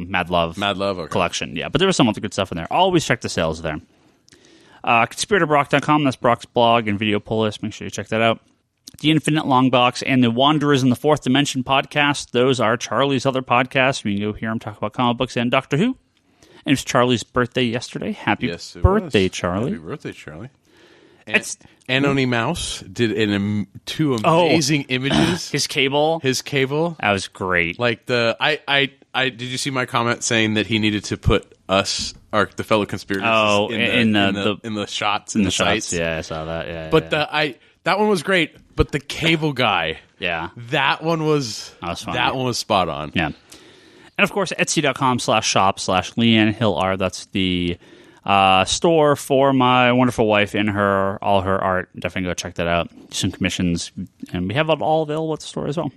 Mad Love collection. Yeah, but there was some other good stuff in there. Always check the sales there. ConspiratorBrock.com. That's Brock's blog and video pull list. Make sure you check that out. The Infinite Long Box and the Wanderers in the Fourth Dimension podcast. Those are Charlie's other podcasts. You can go hear him talk about comic books and Doctor Who. And it was Charlie's birthday yesterday. Happy birthday, Charlie. Happy birthday, Charlie. Anony Mouse did two amazing images. His cable. That was great. Like did you see my comment saying that he needed to put us, the fellow conspirators, in the shots in the sites? Yeah, I saw that. Yeah, but that one was great. But the cable guy, that one was spot on. Yeah, and of course Etsy.com/shop/Leanne Hill R. That's the store for my wonderful wife and all her art. Definitely go check that out. Some commissions, and we have it all available at the store as well.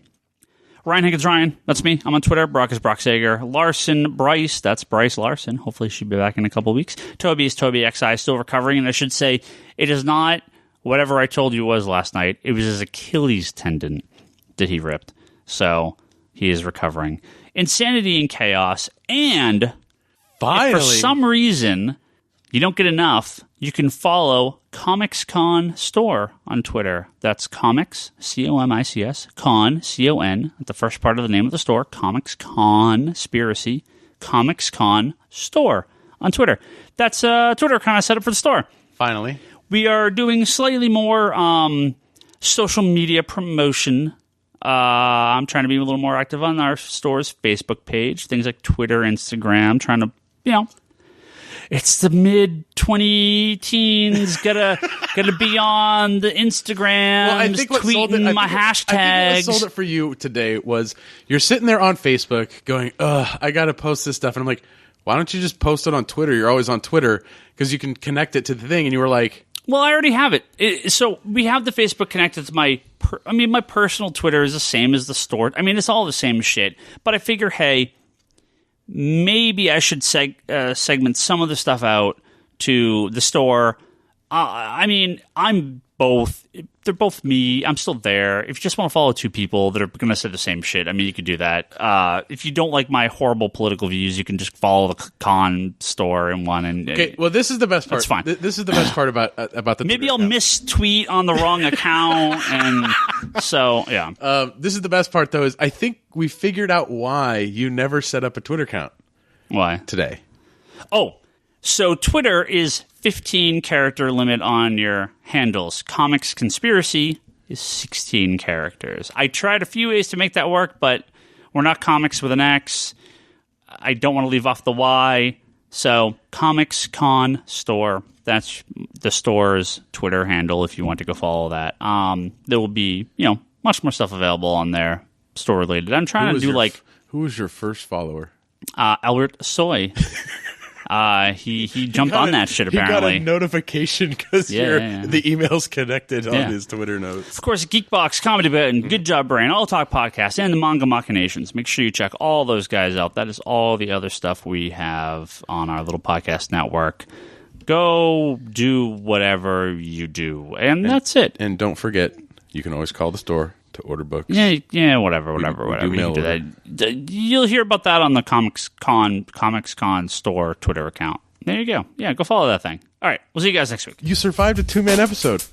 Ryan Higgins Ryan, that's me. I'm on Twitter. Brock is Brock Sager. Larson Bryce, that's Bryce Larson. Hopefully she'll be back in a couple of weeks. Toby is Toby XI, still recovering, and I should say it is not whatever I told you it was last night. It was his Achilles tendon that he ripped. So he is recovering. Insanity and chaos, and finally, if for some reason you don't get enough, you can follow ComicsCon Store on Twitter. That's Comics, COMICS, Con, CON, at the first part of the name of the store, Comicsconspiracy, ComicsCon Store on Twitter. That's Twitter kind of set up for the store. Finally. We are doing slightly more social media promotion. I'm trying to be a little more active on our store's Facebook page, things like Twitter, Instagram, trying to, it's the mid-20-teens. Gotta be on the Instagram. Well, I think tweeting my hashtags. I think what sold it for you today was you're sitting there on Facebook going, I gotta post this stuff, and I'm like, Why don't you just post it on Twitter? You're always on Twitter because you can connect it to the thing. And you were like, well, I already have it. So we have the Facebook connected to my personal Twitter is the same as the store. I mean, it's all the same shit. But I figure, hey, maybe I should segment some of the stuff out to the store. I mean, I'm both. They're both me. I'm still there. If you just want to follow two people that are going to say the same shit, I mean, you could do that. If you don't like my horrible political views, you can just follow the con store in one. And okay, well, this is the best part. That's fine. This is the best part about the maybe Twitter I'll account. mistweet on the wrong account, and so yeah. This is the best part, though. Is I think we figured out why you never set up a Twitter account. Why today? Oh, so Twitter is 15 character limit on your handles. Comics Conspiracy is 16 characters. I tried a few ways to make that work, but we're not comics with an X. I don't want to leave off the Y. So Comics Con Store. That's the store's Twitter handle if you want to go follow that. There will be, much more stuff available on there, store related. I'm trying to do who was your first follower? Albert Soy. He jumped on that shit apparently. He got a notification because the email's connected on his Twitter notes. Of course, Geekbox, Comedy Bit, and Good Job Brain, All Talk Podcast, and the Manga Machinations. Make sure you check all those guys out. That is all the other stuff we have on our little podcast network. Go do whatever you do, and that's it. And don't forget, you can always call the store to order books. Yeah, whatever. You can do that. You'll hear about that on the Comics Con store Twitter account. There you go. Yeah, go follow that thing. All right, we'll see you guys next week. You survived a 2-man episode.